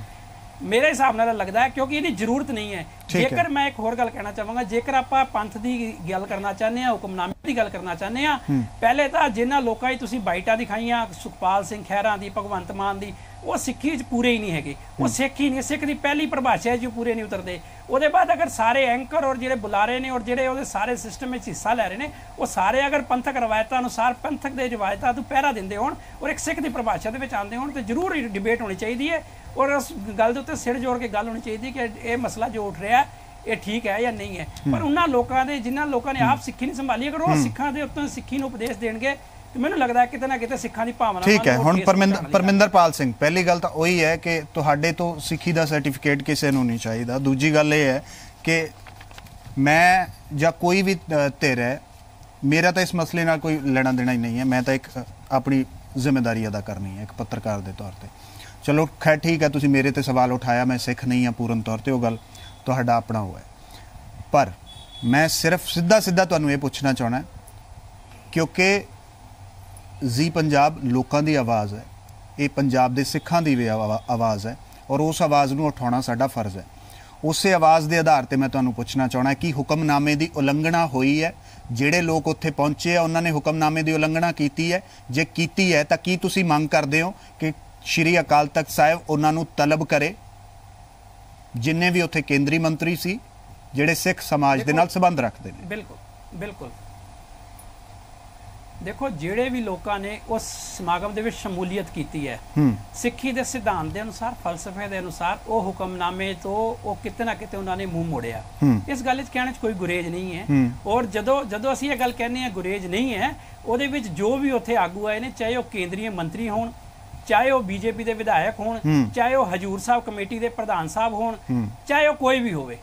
ਮੇਰੇ ਹਿਸਾਬ ਨਾਲ ਲੱਗਦਾ ਹੈ ਕਿਉਂਕਿ ਇਹਦੀ ਜ਼ਰੂਰਤ ਨਹੀਂ ਹੈ। ਜੇਕਰ ਮੈਂ ਇੱਕ ਹੋਰ ਗੱਲ ਕਹਿਣਾ ਚਾਹਾਂਗਾ, ਜੇਕਰ ਆਪਾਂ ਪੰਥ ਦੀ ਗੱਲ ਕਰਨਾ ਚਾਹੁੰਦੇ ਹਾਂ, ਹੁਕਮਨਾਮੇ ਦੀ ਗੱਲ ਕਰਨਾ ਚਾਹੁੰਦੇ ਹਾਂ, ਪਹਿਲੇ ਤਾਂ ਜਿਨ੍ਹਾਂ ਲੋਕਾਂ 'ਚ ਤੁਸੀਂ ਬਾਈਟਾਂ ਦਿਖਾਈਆਂ ਸੁਖਪਾਲ ਸਿੰਘ ਖਹਿਰਾ ਦੀ, ਭਗਵੰਤ ਮਾਨ ਦੀ, ਉਹ ਸਿੱਖੀ 'ਚ ਪੂਰੇ ਹੀ ਨਹੀਂ ਹੈਗੇ। ਉਹ ਸਿੱਖ ਹੀ ਨਹੀਂ, ਸਿੱਖ ਦੀ ਪਹਿਲੀ ਪਰਿਭਾਸ਼ਾ 'ਚ ਪੂਰੇ ਨਹੀਂ ਉਤਰਦੇ। ਉਹਦੇ ਬਾਅਦ ਅਗਰ ਸਾਰੇ ਐਂਕਰ ਔਰ ਜਿਹੜੇ ਬੁਲਾਰੇ ਨੇ ਔਰ ਜਿਹੜੇ ਉਹਦੇ ਸਾਰੇ ਸਿਸਟਮ ਵਿੱਚ ਹਿੱਸਾ ਲੈ ਰਹੇ ਨੇ, ਉਹ ਸਾਰੇ ਅਗਰ ਪੰਥਕ ਰਵਾਇਤਾਂ ਅਨੁਸਾਰ ਪੰਥਕ ਦੇ ਰਵਾਇਤਾਂ ਨੂੰ ਪਹਿਰਾ ਦਿੰਦੇ ਹੋਣ ਔਰ ਇੱਕ ਸਿੱਖ ਦੀ ਪਰਿਭਾਸ਼ਾ ਦੇ ਵਿੱਚ ਆਉਂਦੇ ਹੋਣ, ਤਾਂ ਜ਼ਰੂਰ ਡਿਬੇਟ ਹੋਣੀ ਚਾਹੀਦੀ ਹੈ ਔਰ ਉਸ ਗੱਲ ਦੇ ਉੱਤੇ ਸਿਰ ਜੋੜ ਕੇ ਗੱਲ ਹੋਣੀ ਚਾਹੀਦੀ ਕਿ ਇਹ ਮਸਲਾ ਜੋ ਉੱਠ ਰਿਹਾ ਇਹ ਠੀਕ ਹੈ ਜਾਂ ਨਹੀਂ ਹੈ। ਪਰ ਉਹਨਾਂ ਲੋਕਾਂ ਦੇ ਜਿਨ੍ਹਾਂ ਲੋਕਾਂ ਨੇ ਆਪ ਸਿੱਖੀ ਨਹੀਂ ਸੰਭਾਲੀ, ਅਗਰ ਉਹ ਸਿੱਖਾਂ ਦੇ ਉੱਤੇ ਸਿੱਖੀ ਨੂੰ ਉਪਦੇਸ਼ ਦੇਣਗੇ ਤੇ ਮੈਨੂੰ ਲੱਗਦਾ ਹੈ ਕਿਤੇ ਨਾ ਕਿਤੇ ਸਿੱਖਾਂ ਦੀ ਭਾਵਨਾ। ਠੀਕ ਹੈ, ਹੁਣ ਪਰਮਿੰਦਰਪਾਲ ਸਿੰਘ, ਪਹਿਲੀ ਗੱਲ ਤਾਂ ਉਹੀ ਹੈ ਕਿ ਤੁਹਾਡੇ ਤੋਂ ਸਿੱਖੀ ਦਾ ਸਰਟੀਫਿਕੇਟ ਕਿਸੇ ਨੂੰ ਨਹੀਂ ਚਾਹੀਦਾ। ਦੂਜੀ ਗੱਲ ਇਹ ਹੈ ਕਿ ਮੈਂ ਜਾਂ ਕੋਈ ਵੀ ਧਿਰ ਹੈ, ਮੇਰਾ ਤਾਂ ਇਸ ਮਸਲੇ ਨਾਲ ਕੋਈ ਲੈਣਾ ਦੇਣਾ ਹੀ ਨਹੀਂ ਹੈ। ਮੈਂ ਤਾਂ ਇੱਕ ਆਪਣੀ ਜ਼ਿੰਮੇਵਾਰੀ ਅਦਾ ਕਰਨੀ ਹੈ ਇੱਕ ਪੱਤਰਕਾਰ ਦੇ ਤੌਰ ਤੇ। ਚਲੋ ਖੈਰ ਠੀਕ ਹੈ, ਤੁਸੀਂ ਮੇਰੇ ਤੇ ਸਵਾਲ ਉਠਾਇਆ, ਮੈਂ ਸਿੱਖ ਨਹੀਂ ਹਾਂ ਪੂਰਨ ਤੌਰ ਤੇ, ਉਹ ਗੱਲ ਤੁਹਾਡਾ ਆਪਣਾ ਹੋਇਆ। ਪਰ ਮੈਂ ਸਿਰਫ ਸਿੱਧਾ ਤੁਹਾਨੂੰ ਇਹ ਪੁੱਛਣਾ ਚਾਹੁੰਦਾ, ਕਿਉਂਕਿ ਜੀ ਪੰਜਾਬ ਲੋਕਾਂ ਦੀ ਆਵਾਜ਼ ਹੈ, ਇਹ ਪੰਜਾਬ ਦੇ ਸਿੱਖਾਂ ਦੀ ਵੀ ਆਵਾਜ਼ ਹੈ ਔਰ ਉਸ ਆਵਾਜ਼ ਨੂੰ ਉਠਾਉਣਾ ਸਾਡਾ ਫਰਜ਼ ਹੈ। ਉਸੇ ਆਵਾਜ਼ ਦੇ ਆਧਾਰ ਤੇ ਮੈਂ ਤੁਹਾਨੂੰ ਪੁੱਛਣਾ ਚਾਹੁੰਦਾ ਕਿ ਹੁਕਮਨਾਮੇ ਦੀ ਉਲੰਘਣਾ ਹੋਈ ਹੈ? ਜਿਹੜੇ ਲੋਕ ਉੱਥੇ ਪਹੁੰਚੇ ਆ ਉਹਨਾਂ ਨੇ ਹੁਕਮਨਾਮੇ ਦੀ ਉਲੰਘਣਾ ਕੀਤੀ ਹੈ? ਜੇ ਕੀਤੀ ਹੈ ਤਾਂ ਕੀ ਤੁਸੀਂ ਮੰਗ ਕਰਦੇ ਹੋ ਕਿ ਸ਼੍ਰੀ ਅਕਾਲ ਤਖਤ ਸਾਹਿਬ ਉਹਨਾਂ ਨੂੰ ਤਲਬ ਕਰੇ, ਜਿੰਨੇ ਵੀ ਉੱਥੇ ਕੇਂਦਰੀ ਮੰਤਰੀ ਸੀ ਜਿਹੜੇ ਸਿੱਖ ਸਮਾਜ ਦੇ ਨਾਲ ਸੰਬੰਧ ਰੱਖਦੇ ਨੇ? ਬਿਲਕੁਲ ਦੇਖੋ, ਜਿਹੜੇ ਵੀ ਲੋਕਾਂ ਨੇ ਉਸ ਸਮਾਗਮ ਦੇ ਵਿੱਚ ਸ਼ਮੂਲੀਅਤ ਕੀਤੀ ਹੈ, ਸਿੱਖੀ ਦੇ ਸਿਧਾਂਤ ਦੇ ਅਨੁਸਾਰ, ਫਲਸਫੇ ਦੇ ਅਨੁਸਾਰ, ਉਹ ਹੁਕਮਨਾਮੇ ਤੋਂ ਉਹ ਕਿਤੇ ਨਾ ਕਿਤੇ ਉਹਨਾਂ ਨੇ ਮੂੰਹ ਮੋੜਿਆ। ਇਸ ਗੱਲ 'ਚ ਕਹਿਣ 'ਚ ਕੋਈ ਗੁਰੇਜ਼ ਨਹੀਂ ਹੈ। ਔਰ ਜਦੋਂ ਅਸੀਂ ਇਹ ਗੱਲ ਕਹਿੰਦੇ ਹਾਂ ਗੁਰੇਜ਼ ਨਹੀਂ ਹੈ, ਉਹਦੇ ਵਿੱਚ ਜੋ ਵੀ ਉੱਥੇ ਆਗੂ ਆਏ ਨੇ, ਚਾਹੇ ਉਹ ਕੇਂਦਰੀ ਮੰਤਰੀ ਹੋਣ, ਚਾਹੇ ਉਹ ਬੀਜੇਪੀ ਦੇ ਵਿਧਾਇਕ ਹੋਣ, ਚਾਹੇ ਉਹ ਹਜੂਰ ਸਾਹਿਬ ਕਮੇਟੀ ਦੇ ਪ੍ਰਧਾਨ ਸਾਹਿਬ ਹੋਣ, ਚਾਹੇ ਉਹ ਕੋਈ ਵੀ ਹੋਵੇ,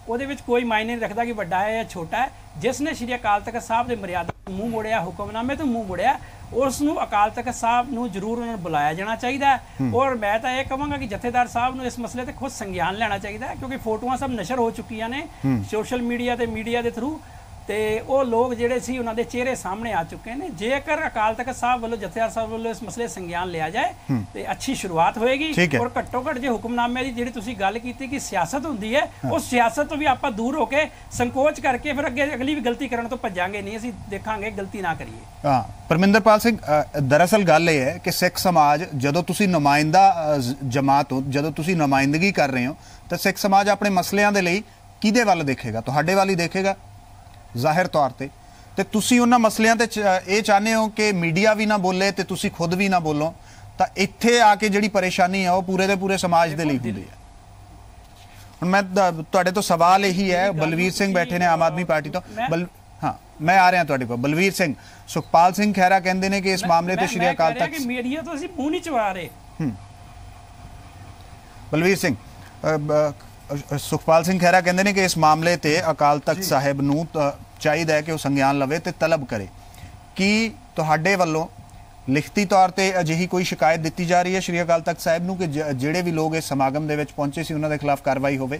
ਉਹਦੇ ਵਿੱਚ ਕੋਈ ਮਾਇਨੇ ਨਹੀਂ ਰੱਖਦਾ ਕਿ ਵੱਡਾ ਹੈ ਜਾਂ ਛੋਟਾ ਹੈ। ਜਿਸ ਨੇ ਸ਼੍ਰੀ ਅਕਾਲ ਤਖਤ ਸਾਹਿਬ ਦੇ ਮਰਿਆਦਾ ਤੋਂ ਮੂੰਹ ਮੋੜਿਆ, ਹੁਕਮਨਾਮੇ ਤੋਂ ਮੂੰਹ ਮੋੜਿਆ, ਉਸ ਨੂੰ ਅਕਾਲ ਤਖਤ ਸਾਹਿਬ ਨੂੰ ਜ਼ਰੂਰ ਉਹਨਾਂ ਨੂੰ ਬੁਲਾਇਆ ਜਾਣਾ ਚਾਹੀਦਾ ਹੈ। ਔਰ ਮੈਂ ਤਾਂ ਇਹ ਕਹਾਂਗਾ ਕਿ ਜਥੇਦਾਰ ਸਾਹਿਬ ਨੂੰ ਇਸ ਮਸਲੇ ਤੇ ਖੁਦ ਸੰਗਿਆਨ ਲੈਣਾ ਚਾਹੀਦਾ ਹੈ, ਕਿਉਂਕਿ ਫੋਟੋਆਂ ਸਭ ਨਸ਼ਰ ਹੋ ਚੁੱਕੀਆਂ ਨੇ ਸੋਸ਼ਲ ਮੀਡੀਆ ਤੇ ਮੀਡੀਆ ਦੇ ਥਰੂ, ਤੇ ਉਹ ਲੋਕ ਜਿਹੜੇ ਸੀ ਉਹਨਾਂ ਦੇ ਚਿਹਰੇ ਸਾਹਮਣੇ ਆ ਚੁੱਕੇ ਨੇ। ਜੇਕਰ ਅਕਾਲ ਤਖਤ ਸਾਹਿਬ ਵੱਲੋਂ, ਜਥੇਦਾਰ ਸਾਹਿਬ ਵੱਲੋਂ ਇਸ ਮਸਲੇ ਸੰਗਿਆਨ ਲਿਆ ਜਾਏ ਤੇ ਅੱਛੀ ਸ਼ੁਰੂਆਤ ਹੋਏਗੀ। ਔਰ ਘੱਟੋ ਘੱਟ ਜੇ ਹੁਕਮਨਾਮੇ ਦੀ ਜਿਹੜੀ ਤੁਸੀਂ ਗੱਲ ਕੀਤੀ ਕਿ ਸਿਆਸਤ ਹੁੰਦੀ ਹੈ, ਉਸ ਸਿਆਸਤ ਤੋਂ ਵੀ ਆਪਾਂ ਦੂਰ ਹੋ ਕੇ ਸੰਕੋਚ ਕਰਕੇ ਫਿਰ ਅੱਗੇ ਅਗਲੀ ਵੀ ਗਲਤੀ ਕਰਨ ਤੋਂ ਭੱਜਾਂਗੇ ਨਹੀਂ, ਅਸੀਂ ਦੇਖਾਂਗੇ ਗਲਤੀ ਨਾ ਕਰੀਏ। ਹਾਂ ਪਰਮਿੰਦਰਪਾਲ ਸਿੰਘ, ਦਰਅਸਲ ਗੱਲ ਇਹ ਹੈ ਕਿ ਸਿੱਖ ਸਮਾਜ, ਜਦੋਂ ਤੁਸੀਂ ਨੁਮਾਇੰਦਾ ਜਮਾਤ ਹੋ, ਜਦੋਂ ਤੁਸੀਂ ਨੁਮਾਇੰਦਗੀ ਕਰ ਰਹੇ ਹੋ, ਤਾਂ ਸਿੱਖ ਸਮਾਜ ਆਪਣੇ ਮਸਲਿਆਂ ਦੇ ਲਈ ਕਿਹਦੇ ਵੱਲ ਦੇਖੇਗਾ? ਤੁਹਾਡੇ ਵੱਲ ਹੀ ਦੇਖੇਗਾ ਜ਼ਾਹਿਰ ਤੌਰ ਤੇ ਤੁਸੀਂ ਉਹਨਾਂ ਮਸਲਿਆਂ ਤੇ ਇਹ ਚਾਹੁੰਦੇ ਹੋ ਕਿ ਮੀਡੀਆ ਵੀ ਨਾ ਬੋਲੇ ਤੇ ਤੁਸੀਂ ਖੁਦ ਵੀ ਨਾ ਬੋਲੋ, ਤਾਂ ਇੱਥੇ ਆ ਕੇ ਜਿਹੜੀ ਪਰੇਸ਼ਾਨੀ ਆ ਉਹ ਪੂਰੇ ਦੇ ਪੂਰੇ ਸਮਾਜ ਦੇ ਲਈ ਹੁੰਦੀ ਹੈ। ਹੁਣ ਮੈਂ ਤੁਹਾਡੇ ਤੋਂ ਸਵਾਲ ਇਹੀ ਹੈ, ਬਲਵੀਰ ਸਿੰਘ ਬੈਠੇ ਨੇ ਆਮ ਆਦਮੀ ਪਾਰਟੀ ਤੋਂ। ਹਾਂ, ਮੈਂ ਆ ਰਿਹਾ ਤੁਹਾਡੇ ਕੋਲ। ਬਲਵੀਰ ਸਿੰਘ, ਸੁਖਪਾਲ ਸਿੰਘ ਖਹਿਰਾ ਕਹਿੰਦੇ ਨੇ ਕਿ ਇਸ ਮਾਮਲੇ ਤੇ ਸ਼੍ਰੀ ਅਕਾਲ ਤਖਤ ਮੀਡੀਆ ਤੋਂ ਅਸੀਂ ਮੂੰਹ ਨਹੀਂ ਚਵਾ ਰਹੇ। ਬਲਵੀਰ ਸਿੰਘ, ਸੁਖਪਾਲ ਸਿੰਘ ਖਹਿਰਾ ਕਹਿੰਦੇ ਨੇ ਕਿ ਇਸ ਮਾਮਲੇ ਤੇ ਅਕਾਲ ਤਖਤ ਸਾਹਿਬ ਨੂੰ ਚਾਹੀਦਾ ਹੈ ਕਿ ਉਹ ਸੰਗਿਆਨ ਲਵੇ ਤੇ ਤਲਬ ਕਰੇ। ਕੀ ਤੁਹਾਡੇ ਵੱਲੋਂ ਲਿਖਤੀ ਤੌਰ ਤੇ ਅਜਿਹੀ ਕੋਈ ਸ਼ਿਕਾਇਤ ਦਿੱਤੀ ਜਾ ਰਹੀ ਹੈ ਸ਼੍ਰੀ ਅਕਾਲ ਤਖਤ ਸਾਹਿਬ ਨੂੰ ਕਿ ਜਿਹੜੇ ਵੀ ਲੋਕ ਇਸ ਸਮਾਗਮ ਦੇ ਵਿੱਚ ਪਹੁੰਚੇ ਸੀ ਉਹਨਾਂ ਦੇ ਖਿਲਾਫ ਕਾਰਵਾਈ ਹੋਵੇ?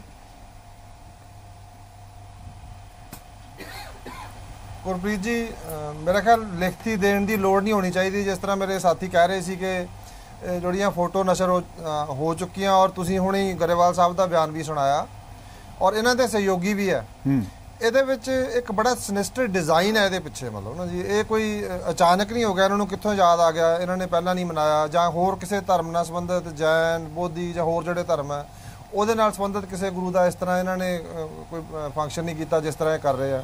ਗੁਰਪ੍ਰੀਤ ਜੀ, ਮੇਰਾ ਖਿਆਲ ਲਿਖਤੀ ਦੇਣ ਦੀ ਲੋੜ ਨਹੀਂ ਹੋਣੀ ਚਾਹੀਦੀ। ਜਿਸ ਤਰ੍ਹਾਂ ਮੇਰੇ ਸਾਥੀ ਕਹਿ ਰਹੇ ਸੀ ਕਿ ਜਿਹੜੀਆਂ ਫੋਟੋ ਨਸ਼ਰ ਹੋ ਚੁੱਕੀਆਂ ਔਰ ਤੁਸੀਂ ਹੁਣੀ ਗਰੇਵਾਲ ਸਾਹਿਬ ਦਾ ਬਿਆਨ ਵੀ ਸੁਣਾਇਆ ਔਰ ਇਹਨਾਂ ਦੇ ਸਹਿਯੋਗੀ ਵੀ ਹੈ। ਇਹਦੇ ਵਿੱਚ ਇੱਕ ਬੜਾ ਸਿਨਿਸਟਰ ਡਿਜ਼ਾਈਨ ਹੈ ਇਹਦੇ ਪਿੱਛੇ, ਮਤਲਬ ਨਾ ਜੀ ਇਹ ਕੋਈ ਅਚਾਨਕ ਨਹੀਂ ਹੋ ਗਿਆ, ਇਹਨਾਂ ਨੂੰ ਕਿੱਥੋਂ ਯਾਦ ਆ ਗਿਆ, ਇਹਨਾਂ ਨੇ ਪਹਿਲਾਂ ਨਹੀਂ ਮਨਾਇਆ, ਜਾਂ ਹੋਰ ਕਿਸੇ ਧਰਮ ਨਾਲ ਸੰਬੰਧਿਤ ਜੈਨ, ਬੋਧੀ ਜਾਂ ਹੋਰ ਜਿਹੜੇ ਧਰਮ ਹੈ ਉਹਦੇ ਨਾਲ ਸੰਬੰਧਿਤ ਕਿਸੇ ਗੁਰੂ ਦਾ ਇਸ ਤਰ੍ਹਾਂ ਇਹਨਾਂ ਨੇ ਕੋਈ ਫੰਕਸ਼ਨ ਨਹੀਂ ਕੀਤਾ ਜਿਸ ਤਰ੍ਹਾਂ ਇਹ ਕਰ ਰਹੇ ਆ।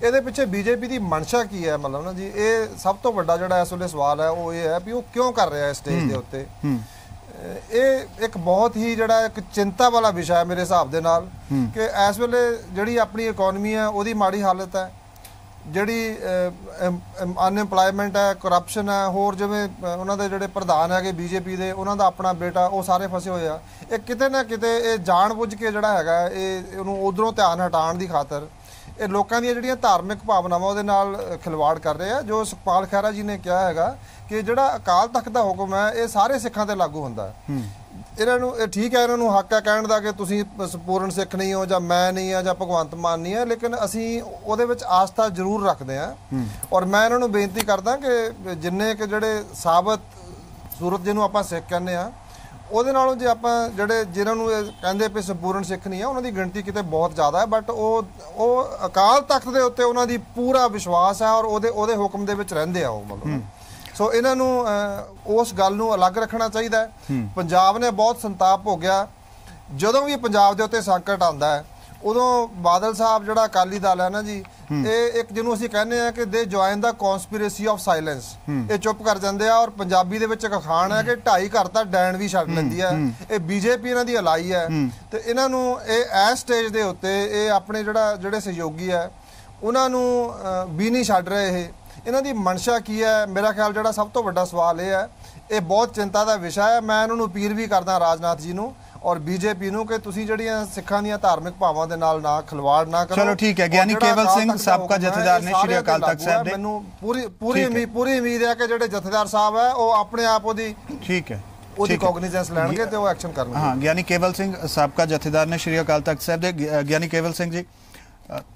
ਇਹਦੇ ਪਿੱਛੇ ਬੀਜੇਪੀ ਦੀ ਮਨਸ਼ਾ ਕੀ ਹੈ, ਮਤਲਬ ਨਾ ਜੀ ਇਹ ਸਭ ਤੋਂ ਵੱਡਾ ਜਿਹੜਾ ਇਸ ਵੇਲੇ ਸਵਾਲ ਹੈ ਉਹ ਇਹ ਹੈ ਵੀ ਉਹ ਕਿਉਂ ਕਰ ਰਿਹਾ ਸਟੇਜ ਦੇ ਉੱਤੇ। ਇਹ ਇੱਕ ਬਹੁਤ ਹੀ ਜਿਹੜਾ ਇੱਕ ਚਿੰਤਾ ਵਾਲਾ ਵਿਸ਼ਾ ਹੈ ਮੇਰੇ ਹਿਸਾਬ ਦੇ ਨਾਲ ਕਿ ਇਸ ਵੇਲੇ ਜਿਹੜੀ ਆਪਣੀ ਇਕਨੋਮੀ ਹੈ ਉਹਦੀ ਮਾੜੀ ਹਾਲਤ ਹੈ, ਜਿਹੜੀ ਅਨਐਮਪਲਾਇਮੈਂਟ ਹੈ, ਕਰਪਸ਼ਨ ਹੈ, ਹੋਰ ਜਿਵੇਂ ਉਹਨਾਂ ਦੇ ਜਿਹੜੇ ਪ੍ਰਧਾਨ ਹੈਗੇ ਬੀਜੇਪੀ ਦੇ ਉਹਨਾਂ ਦਾ ਆਪਣਾ ਬੇਟਾ ਉਹ ਸਾਰੇ ਫਸੇ ਹੋਏ ਆ। ਇਹ ਕਿਤੇ ਨਾ ਕਿਤੇ ਇਹ ਜਾਣ ਬੁੱਝ ਕੇ ਜਿਹੜਾ ਹੈਗਾ ਇਹ ਉਹਨੂੰ ਉਧਰੋਂ ਧਿਆਨ ਹਟਾਉਣ ਦੀ ਖਾਤਰ ਇਹ ਲੋਕਾਂ ਦੀਆਂ ਜਿਹੜੀਆਂ ਧਾਰਮਿਕ ਭਾਵਨਾਵਾਂ ਉਹਦੇ ਨਾਲ ਖਿਲਵਾੜ ਕਰ ਰਹੇ ਆ। ਜੋ ਸੁਖਪਾਲ ਖਹਿਰਾ ਜੀ ਨੇ ਕਿਹਾ ਹੈਗਾ ਕਿ ਜਿਹੜਾ ਅਕਾਲ ਤਖਤ ਦਾ ਹੁਕਮ ਹੈ ਇਹ ਸਾਰੇ ਸਿੱਖਾਂ ਤੇ ਲਾਗੂ ਹੁੰਦਾ ਹੈ। ਇਹਨਾਂ ਨੂੰ ਇਹ ਠੀਕ ਹੈ, ਇਹਨਾਂ ਨੂੰ ਹੱਕ ਹੈ ਕਹਿਣ ਦਾ ਕਿ ਤੁਸੀਂ ਸੰਪੂਰਨ ਸਿੱਖ ਨਹੀਂ ਹੋ ਜਾਂ ਮੈਂ ਨਹੀਂ ਆ ਜਾਂ ਭਗਵੰਤ ਮਾਨ ਨਹੀਂ ਹੈ, ਲੇਕਿਨ ਅਸੀਂ ਉਹਦੇ ਵਿੱਚ ਆਸਥਾ ਜ਼ਰੂਰ ਰੱਖਦੇ ਹਾਂ। ਔਰ ਮੈਂ ਇਹਨਾਂ ਨੂੰ ਬੇਨਤੀ ਕਰਦਾ ਕਿ ਜਿੰਨੇ ਕਿ ਜਿਹੜੇ ਸਾਬਤ ਸੂਰਤ ਜਿਹਨੂੰ ਆਪਾਂ ਸਿੱਖ ਕਹਿੰਦੇ ਆ ਉਹਦੇ ਨਾਲੋਂ ਜੇ ਆਪਾਂ ਜਿਹੜੇ ਜਿਨ੍ਹਾਂ ਨੂੰ ਕਹਿੰਦੇ ਵੀ ਸੰਪੂਰਨ ਸਿੱਖ ਨਹੀਂ ਆ ਉਹਨਾਂ ਦੀ ਗਿਣਤੀ ਕਿਤੇ ਬਹੁਤ ਜ਼ਿਆਦਾ ਹੈ, ਬਟ ਉਹ ਅਕਾਲ ਤਖਤ ਦੇ ਉੱਤੇ ਉਹਨਾਂ ਦੀ ਪੂਰਾ ਵਿਸ਼ਵਾਸ ਹੈ ਔਰ ਉਹਦੇ ਹੁਕਮ ਦੇ ਵਿੱਚ ਰਹਿੰਦੇ ਆ ਉਹ, ਮਤਲਬ ਸੋ ਇਹਨਾਂ ਨੂੰ ਉਸ ਗੱਲ ਨੂੰ ਅਲੱਗ ਰੱਖਣਾ ਚਾਹੀਦਾ ਹੈ। ਪੰਜਾਬ ਨੇ ਬਹੁਤ ਸੰਤਾਪ ਹੋ ਗਿਆ ਜਦੋਂ ਵੀ ਪੰਜਾਬ ਦੇ ਉੱਤੇ ਸੰਕਟ ਆਉਂਦਾ ਹੈ ਉਦੋਂ ਬਾਦਲ ਸਾਹਿਬ ਜਿਹੜਾ ਅਕਾਲੀ ਦਲ ਹੈ ਨਾ ਜੀ, ਇਹ ਇੱਕ ਜਿਹਨੂੰ ਅਸੀਂ ਕਹਿੰਦੇ ਆ ਕਿ ਦੇ join the conspiracy of silence, ਇਹ ਚੁੱਪ ਕਰ ਜਾਂਦੇ ਆ। ਔਰ ਪੰਜਾਬੀ ਦੇ ਵਿੱਚ ਇੱਕ ਅਖਾਣ ਹੈ ਕਿ 2.5 ਘਰ ਤਾਂ ਡੈਣ ਵੀ ਛੱਡ ਲੈਂਦੀ ਹੈ। ਇਹ ਬੀਜੇਪੀ ਇਹਨਾਂ ਦੀ ਅਲਾਈ ਹੈ ਤੇ ਇਹਨਾਂ ਨੂੰ ਇਹ ਇਸ ਸਟੇਜ ਦੇ ਉੱਤੇ ਇਹ ਆਪਣੇ ਜਿਹੜੇ ਸਹਿਯੋਗੀ ਹੈ ਉਹਨਾਂ ਨੂੰ ਵੀ ਨਹੀਂ ਛੱਡ ਰਹੇ। ਇਹਨਾਂ ਦੀ ਮਨਸ਼ਾ ਕੀ ਹੈ? ਮੇਰਾ ਖਿਆਲ ਜਿਹੜਾ ਸਭ ਤੋਂ ਵੱਡਾ ਸਵਾਲ ਇਹ ਹੈ, ਇਹ ਬਹੁਤ ਚਿੰਤਾ ਦਾ ਵਿਸ਼ਾ ਹੈ। ਮੈਂ ਇਹਨਾਂ ਨੂੰ ਅਪੀਲ ਵੀ ਕਰਦਾ ਰਾਜਨਾਥ ਜੀ ਨੂੰ ਔਰ ਬੀਜੇਪੀ ਨੂੰ ਕਿ ਤੁਸੀਂ ਜਿਹੜੀਆਂ ਸਿੱਖਾਂ ਦੀਆਂ ਧਾਰਮਿਕ ਭਾਵਾਂ ਦੇ ਨਾਲ ਨਾ ਖਿਲਵਾੜ ਨਾ ਕਰੋ। ਚਲੋ ਠੀਕ ਹੈ। ਗਿਆਨੀ ਕੇਵਲ ਸਿੰਘ ਸਾਬਕਾ ਜਥੇਦਾਰ ਨੇ ਸ਼੍ਰੀ ਅਕਾਲ ਤਖਤ ਸਾਹਿਬ ਦੇ, ਮੈਨੂੰ ਪੂਰੀ ਉਮੀਦ ਹੈ ਕਿ ਜਿਹੜੇ ਜਥੇਦਾਰ ਸਾਹਿਬ ਹੈ ਉਹ ਆਪਣੇ ਆਪ ਉਹਦੀ ਠੀਕ ਹੈ ਉਹਦੀ ਕੋਗਨੀਜੈਂਸ ਲੈਣਗੇ ਤੇ ਉਹ ਐਕਸ਼ਨ ਕਰਨਗੇ। ਹਾਂ, ਗਿਆਨੀ ਕੇਵਲ ਸਿੰਘ ਸਾਬਕਾ ਜਥੇਦਾਰ ਨੇ ਸ਼੍ਰੀ ਅਕਾਲ ਤਖਤ ਸਾਹਿਬ ਦੇ। ਗਿਆਨੀ ਕੇਵਲ ਸਿੰਘ ਜੀ,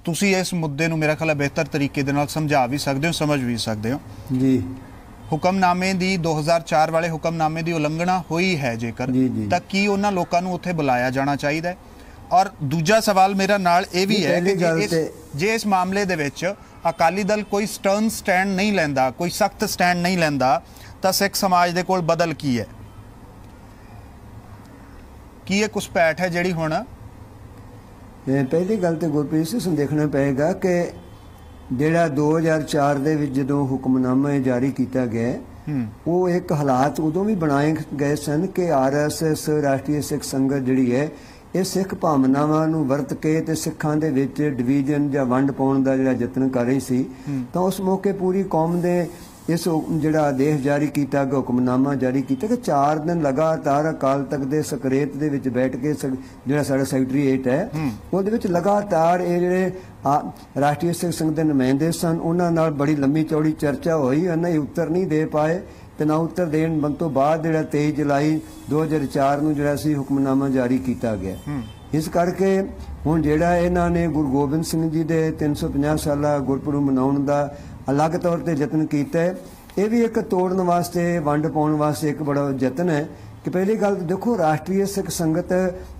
ਤੁਸੀਂ ਇਸ ਮੁੱਦੇ ਨੂੰ ਮੇਰਾ ਖਿਆਲ ਹੈ ਬਿਹਤਰ ਤਰੀਕੇ ਦੇ ਨਾਲ ਸਮਝਾ ਵੀ ਸਕਦੇ ਹੋ, ਸਮਝ ਵੀ ਸਕਦੇ ਹੋ ਜੀ। ਹੁਕਮਨਾਮੇ ਦੀ 2004 ਵਾਲੇ ਹੁਕਮਨਾਮੇ ਦੀ ਉਲੰਘਣਾ ਹੋਈ ਹੈ ਜੇਕਰ, ਤਾਂ ਕੀ ਉਹਨਾਂ ਲੋਕਾਂ ਨੂੰ ਉੱਥੇ ਬੁਲਾਇਆ ਜਾਣਾ ਚਾਹੀਦਾ ਹੈ? ਔਰ ਦੂਜਾ ਸਵਾਲ ਮੇਰਾ ਨਾਲ ਇਹ ਵੀ ਹੈ ਕਿ ਜੇ ਇਸ ਮਾਮਲੇ ਦੇ ਵਿੱਚ ਅਕਾਲੀ ਦਲ ਕੋਈ ਸਟਰਨ ਸਟੈਂਡ ਨਹੀਂ ਲੈਂਦਾ, ਕੋਈ ਸਖਤ ਸਟੈਂਡ ਨਹੀਂ ਲੈਂਦਾ, ਤਾਂ ਸਿੱਖ ਸਮਾਜ ਦੇ ਕੋਲ ਬਦਲ ਕੀ ਹੈ? ਕੀ ਇਹ ਘੁਸਪੈਠ ਹੈ ਜਿਹੜੀ ਹੁਣ? ਪਹਿਲੀ ਗੱਲ ਤੇ ਗੁਰਪ੍ਰੀਤ ਸਿੰਘ ਨੂੰ ਦੇਖਣਾ ਪਏਗਾ ਕਿ ਜਿਹੜਾ 2004 ਦੇ ਵਿੱਚ ਜਦੋਂ ਹੁਕਮਨਾਮਾ ਜਾਰੀ ਕੀਤਾ ਗਿਆ ਉਹ ਇੱਕ ਹਾਲਾਤ ਉਦੋਂ ਵੀ ਬਣਾਏ ਗਏ ਸਨ ਕਿ RSS ਰਾਸ਼ਟਰੀ ਸਿੱਖ ਸੰਗਤ ਜਿਹੜੀ ਹੈ ਇਹ ਸਿੱਖ ਭਾਵਨਾਵਾਂ ਨੂੰ ਵਰਤ ਕੇ ਤੇ ਸਿੱਖਾਂ ਦੇ ਵਿੱਚ ਡਿਵੀਜ਼ਨ ਜਾਂ ਵੰਡ ਪਾਉਣ ਦਾ ਜਿਹੜਾ ਯਤਨ ਕਰ ਰਹੀ ਸੀ। ਤਾਂ ਉਸ ਮੌਕੇ ਪੂਰੀ ਕੌਮ ਦੇ ਇਸ ਜਿਹੜਾ ਆਦੇਸ਼ ਜਾਰੀ ਕੀਤਾ ਗਿਆ, ਹੁਕਮਨਾਮਾ ਜਾਰੀ ਕੀਤਾ ਕਿ 4 ਦਿਨ ਲਗਾਤਾਰ ਅਕਾਲ ਤਖਤ ਦੇ ਸਕਰੇਤ ਦੇ ਵਿੱਚ ਬੈਠ ਕੇ ਜਿਹੜਾ ਸਾਡਾ ਸੈਕਟਰੀਏਟ ਹੈ ਉਹਦੇ ਵਿੱਚ ਲਗਾਤਾਰ ਇਹ ਜਿਹੜੇ ਰਾਸ਼ਟਰੀ ਸਿੱਖ ਸੰਘ ਦੇ ਨੁਮਾਇੰਦੇ ਸਨ ਉਹਨਾਂ ਨਾਲ ਬੜੀ ਲੰਮੀ ਚੌੜੀ ਚਰਚਾ ਹੋਈ। ਉਹਨਾਂ ਇਹ ਉੱਤਰ ਨਹੀਂ ਦੇ ਪਾਏ ਤੇ ਨਾ ਉੱਤਰ ਦੇਣ ਤੋਂ ਬਾਅਦ ਜਿਹੜਾ 23 ਜੁਲਾਈ 2004 ਨੂੰ ਜਿਹੜਾ ਸੀ ਹੁਕਮਨਾਮਾ ਜਾਰੀ ਕੀਤਾ ਗਿਆ। ਇਸ ਕਰਕੇ ਹੁਣ ਜਿਹੜਾ ਇਹਨਾਂ ਨੇ ਗੁਰੂ ਗੋਬਿੰਦ ਸਿੰਘ ਜੀ ਦੇ 350 ਸਾਲਾ ਗੁਰਪੁਰਬ ਮਨਾਉਣ ਦਾ ਅਲੱਗ ਤੌਰ ਤੇ ਯਤਨ ਕੀਤਾ ਹੈ, ਇਹ ਵੀ ਇੱਕ ਤੋੜਨ ਵਾਸਤੇ, ਵੰਡ ਪਾਉਣ ਵਾਸਤੇ ਇੱਕ ਬੜਾ ਯਤਨ ਹੈ। ਕਿ ਪਹਿਲੀ ਗੱਲ ਦੇਖੋ, ਰਾਸ਼ਟਰੀ ਸਿੱਖ ਸੰਗਤ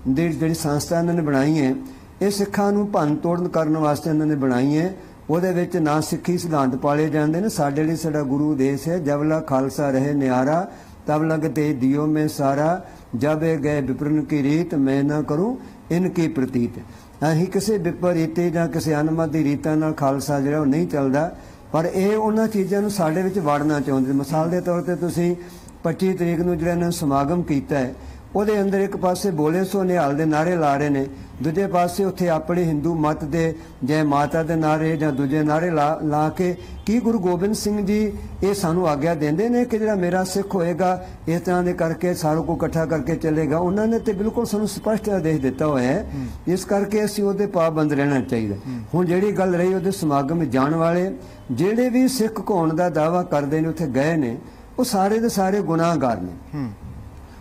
ਦੀ ਜਿਹੜੀ ਸੰਸਥਾ ਇਹਨਾਂ ਨੇ ਬਣਾਈ ਹੈ ਇਹ ਸਿੱਖਾਂ ਨੂੰ ਭੰਨ ਤੋੜਨ ਕਰਨ ਵਾਸਤੇ ਇਹਨਾਂ ਨੇ ਬਣਾਈ ਹੈ। ਉਹਦੇ ਵਿੱਚ ਨਾ ਸਿੱਖੀ ਸਿਧਾਂਤ ਪਾਲੇ ਜਾਂਦੇ ਨੇ। ਸਾਡੇ ਲਈ ਸਾਡਾ ਗੁਰੂ ਦੇਸ਼ ਹੈ, ਜਬਲਾ ਖਾਲਸਾ ਰਹੇ ਨਿਆਰਾ ਤਬ ਲਗਤੇ ਦਿਓ ਮੈਂ ਸਾਰਾ, ਜਬ ਗਏ ਵਿਪਰਨ ਕੀ ਰੀਤ ਮੈਂ ਨਾ ਕਰੂੰ ਇਨਕੀ ਪ੍ਰਤੀਤ। ਅਸੀਂ ਕਿਸੇ ਵਿਪਰੀਤੇ ਜਾਂ ਕਿਸੇ ਅਨਮਤ ਦੀ ਰੀਤਾਂ ਨਾਲ ਖਾਲਸਾ ਜਿਹੜਾ ਉਹ ਨਹੀਂ ਚੱਲਦਾ, ਪਰ ਇਹ ਉਹਨਾਂ ਚੀਜ਼ਾਂ ਨੂੰ ਸਾਡੇ ਵਿੱਚ ਵੜਨਾ ਚਾਹੁੰਦੇ। ਮਿਸਾਲ ਦੇ ਤੌਰ ਤੇ ਤੁਸੀਂ 25 ਤਰੀਕ ਨੂੰ ਜਿਹੜਾ ਇਹਨਾਂ ਸਮਾਗਮ ਕੀਤਾ ਹੈ ਉਹਦੇ ਅੰਦਰ ਇੱਕ ਪਾਸੇ ਬੋਲੇ ਸੋ ਨਿਹਾਲ ਦੇ ਨਾਰੇ ਲਾ ਰਹੇ ਨੇ, ਦੂਜੇ ਪਾਸੇ ਉੱਥੇ ਆਪਣੇ ਹਿੰਦੂ ਮਤ ਦੇ ਜੈ ਮਾਤਾ ਦੇ ਨਾਰੇ ਜਾਂ ਦੂਜੇ ਨਾਰੇ ਲਾ ਕੇ ਕੀ ਗੁਰੂ ਗੋਬਿੰਦ ਸਿੰਘ ਜੀ ਇਹ ਸਾਨੂੰ ਆਗਿਆ ਦਿੰਦੇ ਨੇ ਕਿ ਜਿਹੜਾ ਮੇਰਾ ਸਿੱਖ ਹੋਏਗਾ ਇਸ ਤਰ੍ਹਾਂ ਦੇ ਕਰਕੇ ਸਾਰਿਆਂ ਨੂੰ ਇਕੱਠਾ ਕਰਕੇ ਚੱਲੇਗਾ? ਉਹਨਾਂ ਨੇ ਤੇ ਬਿਲਕੁਲ ਸਾਨੂੰ ਸਪਸ਼ਟ ਆਦੇਸ਼ ਦਿੱਤਾ ਹੋਇਆ ਹੈ, ਇਸ ਕਰਕੇ ਅਸੀਂ ਉਹਦੇ ਪਾਬੰਦ ਰਹਿਣਾ ਚਾਹੀਦਾ। ਹੁਣ ਜਿਹੜੀ ਗੱਲ ਰਹੀ ਉਹਦੇ ਸਮਾਗਮ ਜਾਣ ਵਾਲੇ ਜਿਹੜੇ ਵੀ ਸਿੱਖ ਹੋਣ ਦਾ ਦਾਅਵਾ ਕਰਦੇ ਨੇ ਉੱਥੇ ਗਏ ਨੇ, ਉਹ ਸਾਰੇ ਦੇ ਸਾਰੇ ਗੁਨਾਹਗਾਰ ਨੇ।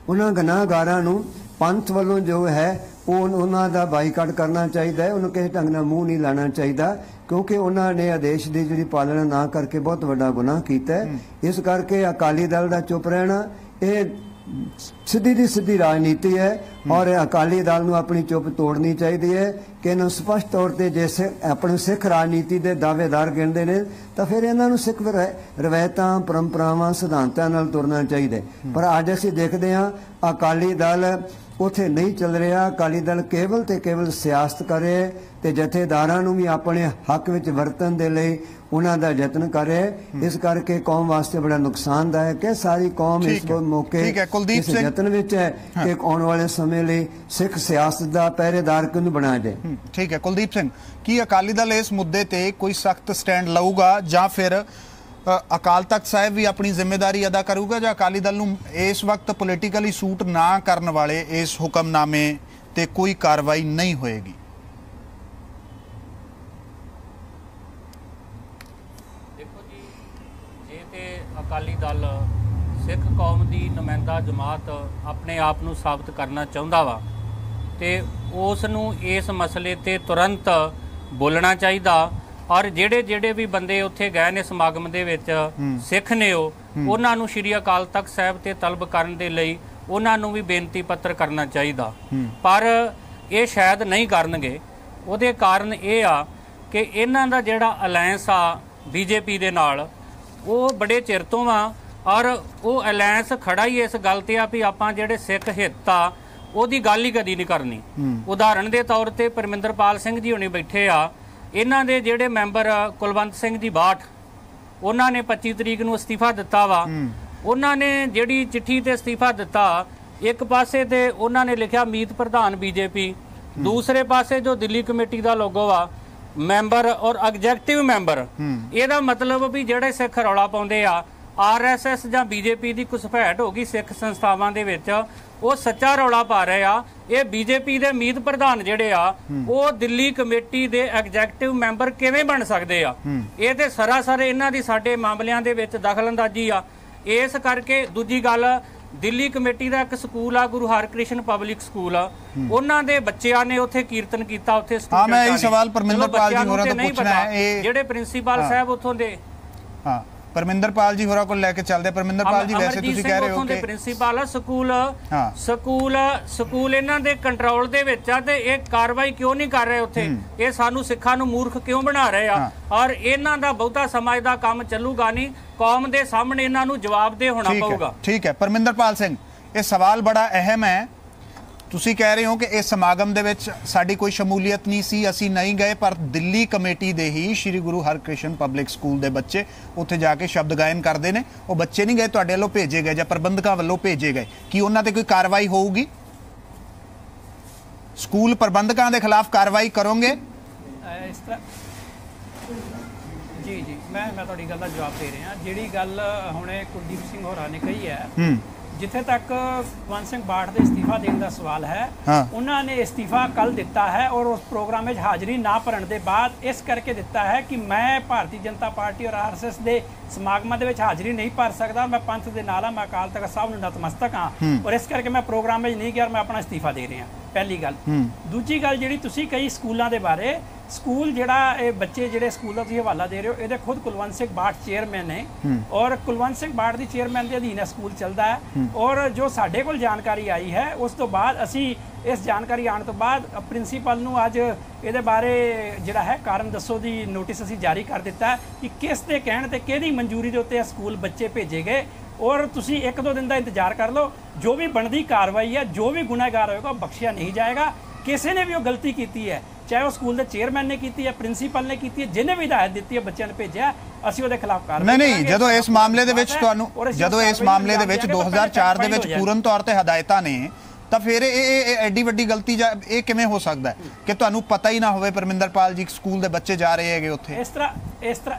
ਉਹਨਾਂ ਗੁਨਾਹਗਾਰਾਂ ਨੂੰ ਪੰਥ ਵੱਲੋਂ ਜੋ ਹੈ ਉਹ ਉਹਨਾਂ ਦਾ ਬਾਈਕਾਟ ਕਰਨਾ ਚਾਹੀਦਾ ਹੈ, ਉਹਨੂੰ ਕਿਸੇ ਢੰਗ ਨਾਲ ਮੂੰਹ ਨਹੀਂ ਲਾਣਾ ਚਾਹੀਦਾ, ਕਿਉਂਕਿ ਉਹਨਾਂ ਨੇ ਆਦੇਸ਼ ਦੀ ਜਿਹੜੀ ਪਾਲਣਾ ਨਾ ਕਰਕੇ ਬਹੁਤ ਵੱਡਾ ਗੁਨਾਹ ਕੀਤਾ ਹੈ। ਇਸ ਕਰਕੇ ਅਕਾਲੀ ਦਲ ਦਾ ਚੁੱਪ ਰਹਿਣਾ ਇਹ ਸਿੱਧੀ ਦੀ ਸਿੱਧੀ ਰਾਜਨੀਤੀ ਹੈ ਔਰ ਅਕਾਲੀ ਦਲ ਨੂੰ ਆਪਣੀ ਚੁੱਪ ਤੋੜਨੀ ਚਾਹੀਦੀ ਹੈ ਕਿ ਇਹਨੂੰ ਸਪਸ਼ਟ ਤੌਰ ਤੇ ਜੇ ਆਪਣੀ ਸਿੱਖ ਰਾਜਨੀਤੀ ਦੇ ਦਾਅਵੇਦਾਰ ਗਿਣਦੇ ਨੇ ਤਾਂ ਫਿਰ ਇਹਨਾਂ ਨੂੰ ਸਿੱਖ ਰਵਾਇਤਾਂ ਪਰੰਪਰਾਵਾਂ ਸਿਧਾਂਤਾਂ ਨਾਲ ਤੁਰਨਾ ਚਾਹੀਦਾ। ਪਰ ਅੱਜ ਅਸੀਂ ਦੇਖਦੇ ਹਾਂ ਅਕਾਲੀ ਦਲ ਉੱਥੇ ਨਹੀਂ ਚੱਲ ਰਿਹਾ। ਅਕਾਲੀ ਦਲ ਕੇਵਲ ਤੇ ਕੇਵਲ ਸਿਆਸਤ ਕਰੇ ਤੇ ਜਥੇਦਾਰਾਂ ਨੂੰ ਵੀ ਆਪਣੇ ਹੱਕ ਵਿੱਚ ਵਰਤਣ ਦੇ ਲਈ ਉਹਨਾਂ ਦਾ ਯਤਨ ਕਰੇ। ਇਸ ਕਰਕੇ ਕੌਮ ਵਾਸਤੇ ਬੜਾ ਨੁਕਸਾਨਦਾਇਕ ਹੈ। ਸਾਰੀ ਕੌਮ ਇਸ ਮੌਕੇ ਇਸ ਯਤਨ ਵਿੱਚ ਹੈ ਕਿ ਆਉਣ ਵਾਲੇ ਸਮੇਂ ਲਈ ਸਿੱਖ ਸਿਆਸਤ ਦਾ ਪਹਿਰੇਦਾਰ ਕਿਹਨੂੰ ਬਣਾਇਆ ਜਾਏ। ਠੀਕ ਹੈ ਕੁਲਦੀਪ ਸਿੰਘ, ਕੀ ਅਕਾਲੀ ਦਲ ਇਸ ਮੁੱਦੇ ਤੇ ਕੋਈ ਸਖਤ ਸਟੈਂਡ ਲਊਗਾ ਜਾਂ ਫਿਰ ਅਕਾਲ ਤਖਤ ਸਾਹਿਬ ਵੀ ਆਪਣੀ ਜ਼ਿੰਮੇਵਾਰੀ ਅਦਾ ਕਰੂਗਾ, ਜਾਂ ਅਕਾਲੀ ਦਲ ਨੂੰ ਇਸ ਵਕਤ ਪੋਲੀਟੀਕਲੀ ਸੂਟ ਨਾ ਕਰਨ ਵਾਲੇ ਇਸ ਹੁਕਮਨਾਮੇ ਤੇ ਕੋਈ ਕਾਰਵਾਈ ਨਹੀਂ ਹੋਏਗੀ? ਦੇਖੋ ਜੀ, ਜੇ ਤੇ ਅਕਾਲੀ ਦਲ ਸਿੱਖ ਕੌਮ ਦੀ ਨੁਮਾਇੰਦਾ ਜਮਾਤ ਆਪਣੇ ਆਪ ਨੂੰ ਸਾਬਤ ਕਰਨਾ ਚਾਹੁੰਦਾ ਵਾ ਤੇ ਉਸ ਨੂੰ ਇਸ ਮਸਲੇ ਤੇ ਤੁਰੰਤ ਬੋਲਣਾ ਚਾਹੀਦਾ। ਔਰ ਜਿਹੜੇ ਵੀ ਬੰਦੇ ਉੱਥੇ ਗਏ ਨੇ ਸਮਾਗਮ ਦੇ ਵਿੱਚ ਸਿੱਖ ਨੇ ਉਹਨਾਂ ਨੂੰ ਸ਼੍ਰੀ ਅਕਾਲ ਤਖਤ ਸਾਹਿਬ ਤੇ ਤਲਬ ਕਰਨ ਦੇ ਲਈ ਉਹਨਾਂ ਨੂੰ ਵੀ ਬੇਨਤੀ ਪੱਤਰ ਕਰਨਾ ਚਾਹੀਦਾ। ਪਰ ਇਹ ਸ਼ਾਇਦ ਨਹੀਂ ਕਰਨਗੇ। ਉਹਦੇ ਕਾਰਨ ਇਹ ਆ ਕਿ ਇਹਨਾਂ ਦਾ ਜਿਹੜਾ ਅਲਾਇੰਸ ਆ ਬੀਜੇਪੀ ਦੇ ਨਾਲ ਉਹ ਬੜੇ ਚਿਰ ਤੋਂ ਆ ਔਰ ਉਹ ਅਲਾਇੰਸ ਖੜਾ ਹੀ ਇਸ ਗੱਲ ਤੇ ਆ ਵੀ ਆਪਾਂ ਜਿਹੜੇ ਸਿੱਖ ਹਿੱਤ ਆ ਉਹਦੀ ਗੱਲ ਹੀ ਕਦੀ ਨਹੀਂ ਕਰਨੀ। ਉਦਾਹਰਣ ਦੇ ਤੌਰ ਤੇ ਪਰਮਿੰਦਰਪਾਲ ਸਿੰਘ ਜੀ ਹੁਣੇ ਬੈਠੇ ਆ, ਇਹਨਾਂ ਦੇ ਜਿਹੜੇ ਮੈਂਬਰ ਕੁਲਵੰਤ ਸਿੰਘ ਜੀ ਬਾਠ ਉਹਨਾਂ ਨੇ 25 ਤਰੀਕ ਨੂੰ ਅਸਤੀਫਾ ਦਿੱਤਾ ਵਾ। ਉਹਨਾਂ ਨੇ ਜਿਹੜੀ ਚਿੱਠੀ ਤੇ ਅਸਤੀਫਾ ਦਿੱਤਾ, ਇੱਕ ਪਾਸੇ ਤੇ ਉਹਨਾਂ ਨੇ ਲਿਖਿਆ ਮੀਤ ਪ੍ਰਧਾਨ ਬੀਜੇਪੀ, ਦੂਸਰੇ ਪਾਸੇ ਜੋ ਦਿੱਲੀ ਕਮੇਟੀ ਦਾ ਲੋਗੋ ਆ ਮੈਂਬਰ ਔਰ ਐਗਜ਼ੈਕਟਿਵ ਮੈਂਬਰ। ਇਹਦਾ ਮਤਲਬ ਵੀ ਜਿਹੜੇ ਸਿੱਖ ਰੌਲਾ ਪਾਉਂਦੇ ਆ ਆਰਐਸਐਸ ਜਾਂ ਬੀਜੇਪੀ ਦੀ ਘੁਸਪੈਠ ਹੋ ਗਈ ਸਿੱਖ ਸੰਸਥਾਵਾਂ ਦੇ ਵਿੱਚ, ਉਹ ਸੱਚਾ ਰੌਲਾ ਪਾ ਰਹੇ ਆ। ਇਹ ਬੀਜੇਪੀ ਦੇ ਮੀਤ ਪ੍ਰਧਾਨ ਜਿਹੜੇ ਆ ਉਹ ਦਿੱਲੀ ਕਮੇਟੀ ਦੇ ਐਗਜ਼ੈਕਟਿਵ ਮੈਂਬਰ ਕਿਵੇਂ ਬਣ ਸਕਦੇ ਆ? ਇਹ ਤੇ ਸਰਾਸਰ ਇਹਨਾਂ ਦੀ ਸਾਡੇ ਮਾਮਲਿਆਂ ਦੇ ਵਿੱਚ ਦਖਲਅੰਦਾਜ਼ੀ ਆ। ਇਸ ਕਰਕੇ ਦੂਜੀ ਗੱਲ, ਦਿੱਲੀ ਕਮੇਟੀ ਦਾ ਇੱਕ ਸਕੂਲ ਆ ਗੁਰੂ ਹਰਕ੍ਰਿਸ਼ਨ ਪਬਲਿਕ ਸਕੂਲ ਆ, ਉਹਨਾਂ ਦੇ ਬੱਚਿਆਂ ਨੇ ਉੱਥੇ ਕੀਰਤਨ ਕੀਤਾ। ਉੱਥੇ ਮੈਂ ਇਹ ਸਵਾਲ ਪਰਮਿੰਦਰਪਾਲ ਜੀ ਹੋਰਾਂ ਤੋਂ ਪੁੱਛਣਾ ਹੈ, ਜਿਹੜੇ ਪ੍ਰਿੰਸੀਪਲ ਸਾਹਿਬ ਉੱਥੋਂ ਦੇ ਪਰਮਿੰਦਰ ਜੀ ਹੋਰਾਂ ਕੋਲ ਲੈ ਕੇ ਚੱਲਦੇ। ਪਰਮਿੰਦਰ ਜੀ, ਵੈਸੇ ਤੁਸੀਂ ਕਹਿ ਰਹੇ ਹੋ ਕਿ ਪ੍ਰਿੰਸੀਪਲ ਆ ਸਕੂਲ ਇਹਨਾਂ ਦੇ ਕੰਟਰੋਲ ਦੇ ਵਿੱਚ ਆ ਤੇ ਇਹ ਕਾਰਵਾਈ ਕਿਉਂ ਨਹੀਂ ਕਰ ਰਹੇ ਉੱਥੇ? ਇਹ ਸਾਨੂੰ ਸਿੱਖਾਂ ਨੂੰ ਮੂਰਖ ਕਿਉਂ ਬਣਾ ਰਹੇ ਆ? ਔਰ ਇਹਨਾਂ ਦਾ ਬਹੁਤਾ ਸਮਾਜ ਦਾ ਕੰਮ ਚੱਲੂਗਾ ਨਹੀਂ, ਕੌਮ ਦੇ ਸਾਹਮਣੇ ਇਹਨਾਂ ਨੂੰ ਜਵਾਬਦੇਹ ਹੋਣਾ ਪਊਗਾ। ਠੀਕ ਹੈ ਪਰਮਿੰਦਰਪਾਲ ਸਿੰਘ, ਇਹ ਸਵਾਲ ਬੜਾ ਅਹਿਮ ਹੈ। ਤੁਸੀਂ ਕਹਿ ਰਹੇ ਹੋ ਕਿ ਇਸ ਸਮਾਗਮ ਦੇ ਵਿੱਚ ਸਾਡੀ ਕੋਈ ਸ਼ਮੂਲੀਅਤ ਨਹੀਂ ਸੀ, ਅਸੀਂ ਨਹੀਂ ਗਏ, ਪਰ ਦਿੱਲੀ ਕਮੇਟੀ ਦੇ ਹੀ ਸ਼੍ਰੀ ਗੁਰੂ ਹਰਕ੍ਰਿਸ਼ਨ ਪਬਲਿਕ ਸਕੂਲ ਦੇ ਬੱਚੇ ਉੱਥੇ ਜਾ ਕੇ ਸ਼ਬਦ ਗਾਇਨ ਕਰਦੇ ਨੇ। ਉਹ ਬੱਚੇ ਨਹੀਂ ਗਏ, ਤੁਹਾਡੇ ਵੱਲੋਂ ਭੇਜੇ ਗਏ ਜਾਂ ਪ੍ਰਬੰਧਕਾਂ ਵੱਲੋਂ ਭੇਜੇ ਗਏ। ਕੀ ਉਹਨਾਂ ਤੇ ਕੋਈ ਕਾਰਵਾਈ ਹੋਊਗੀ? ਸਕੂਲ ਪ੍ਰਬੰਧਕਾਂ ਦੇ ਖਿਲਾਫ ਕਾਰਵਾਈ ਕਰੋਗੇ? ਜੀ ਮੈਂ ਤੁਹਾਡੀ ਗੱਲ ਦਾ ਜਵਾਬ ਦੇ ਰਿਹਾ। ਜਿਹੜੀ ਗੱਲ ਹੁਣੇ ਕੁਲਦੀਪ ਸਿੰਘ ਹੋਰਾਂ ਨੇ ਕਹੀ ਹੈ, ਜਿੱਥੇ ਤੱਕ ਕੁਲਵੰਤ ਸਿੰਘ ਬਾਠ ਦੇ ਅਸਤੀਫਾ ਦੇਣ ਦਾ ਸਵਾਲ ਹੈ, ਉਹਨਾਂ ਨੇ ਅਸਤੀਫਾ ਕੱਲ ਦਿੱਤਾ ਹੈ ਔਰ ਉਸ ਪ੍ਰੋਗਰਾਮ ਵਿੱਚ ਹਾਜ਼ਰੀ ਨਾ ਭਰਨ ਦੇ ਬਾਅਦ ਇਸ ਕਰਕੇ ਦਿੱਤਾ ਹੈ ਕਿ ਮੈਂ ਭਾਰਤੀ ਜਨਤਾ ਪਾਰਟੀ ਔਰ ਆਰਐਸਐਸ ਦੇ ਸਮਾਗਮਾਂ ਦੇ ਵਿੱਚ ਹਾਜ਼ਰੀ ਨਹੀਂ ਭਰ ਸਕਦਾ। ਮੈਂ ਪੰਥ ਦੇ ਨਾਲ ਆ, ਮੈਂ ਅਕਾਲ ਤਖਤ ਸਾਹਿਬ ਨੂੰ ਨਤਮਸਤਕ ਹਾਂ ਔਰ ਇਸ ਕਰਕੇ ਮੈਂ ਪ੍ਰੋਗਰਾਮ ਵਿੱਚ ਨਹੀਂ ਗਿਆ, ਮੈਂ ਆਪਣਾ ਅਸਤੀਫਾ ਦੇ ਰਿਹਾ। ਪਹਿਲੀ ਗੱਲ। ਦੂਜੀ ਗੱਲ ਜਿਹੜੀ ਤੁਸੀਂ ਕਹੀ ਸਕੂਲਾਂ ਦੇ ਬਾਰੇ, ਸਕੂਲ ਜਿਹੜਾ ਇਹ ਬੱਚੇ ਜਿਹੜੇ ਸਕੂਲ ਦਾ ਤੁਸੀਂ ਹਵਾਲਾ ਦੇ ਰਹੇ ਹੋ, ਇਹਦੇ ਖੁਦ ਕੁਲਵੰਤ ਸਿੰਘ ਬਾਠ ਚੇਅਰਮੈਨ ਨੇ ਔਰ ਕੁਲਵੰਤ ਸਿੰਘ ਬਾਠ ਦੀ ਚੇਅਰਮੈਨ ਦੇ ਅਧੀਨ ਸਕੂਲ ਚੱਲਦਾ ਹੈ। ਔਰ ਜੋ ਸਾਡੇ ਕੋਲ ਜਾਣਕਾਰੀ ਆਈ ਹੈ ਉਸ ਤੋਂ ਬਾਅਦ ਅਸੀਂ ਇਸ ਜਾਣਕਾਰੀ ਆਉਣ ਤੋਂ ਬਾਅਦ ਪ੍ਰਿੰਸੀਪਲ ਨੂੰ ਅੱਜ ਇਹਦੇ ਬਾਰੇ ਜਿਹੜਾ ਹੈ ਕਾਰਨ ਦੱਸੋ ਦੀ ਨੋਟਿਸ ਅਸੀਂ ਜਾਰੀ ਕਰ ਦਿੱਤਾ ਕਿ ਕਿਸ ਦੇ ਕਹਿਣ ਤੇ ਕਿਹਦੀ ਮਨਜ਼ੂਰੀ ਦੇ ਉੱਤੇ ਸਕੂਲ ਬੱਚੇ ਭੇਜੇ ਗਏ। ਔਰ ਤੁਸੀਂ 1-2 ਦਿਨ ਦਾ ਇੰਤਜ਼ਾਰ ਕਰ ਲਓ, ਜੋ ਵੀ ਬਣਦੀ ਕਾਰਵਾਈ ਹੈ, ਜੋ ਵੀ ਗੁਨਾਹਗਾਰ ਹੋਏਗਾ ਉਹ ਬਖਸ਼ਿਆ ਨਹੀਂ ਜਾਏਗਾ। ਕਿਸੇ ਨੇ ਵੀ ਉਹ ਗਲਤੀ ਕੀਤੀ ਹੈ, ਚਾਹੇ ਉਹ ਸਕੂਲ ਦੇ ਚੇਅਰਮੈਨ ਨੇ ਕੀਤੀ ਹੈ, ਪ੍ਰਿੰਸੀਪਲ ਨੇ ਕੀਤੀ ਹੈ, ਜਿਹਨੇ ਵੀ ਹਦਾਇਤ ਦਿੱਤੀ ਹੈ ਬੱਚਿਆਂ ਨੂੰ ਭੇਜਿਆ, ਅਸੀਂ ਉਹਦੇ ਖਿਲਾਫ ਕਾਰਵਾਈ ਨਹੀਂ ਜਦੋਂ ਇਸ ਮਾਮਲੇ ਦੇ ਵਿੱਚ ਤੁਹਾਨੂੰ 2004 ਦੇ ਵਿੱਚ ਪੂਰਨ ਤੌਰ ਤੇ ਹਦਾਇਤਾਂ ਨੇ ਤਾਂ ਫਿਰ ਇਹ ਐਡੀ ਵੱਡੀ ਗਲਤੀ ਇਹ ਕਿਵੇਂ ਹੋ ਸਕਦਾ ਹੈ ਕਿ ਤੁਹਾਨੂੰ ਪਤਾ ਹੀ ਨਾ ਹੋਵੇ ਪਰਮਿੰਦਰਪਾਲ ਜੀ ਸਕੂਲ ਦੇ ਬੱਚੇ ਜਾ ਰਹੇ ਹੈਗੇ ਉੱਥੇ? ਇਸ ਤਰ੍ਹਾਂ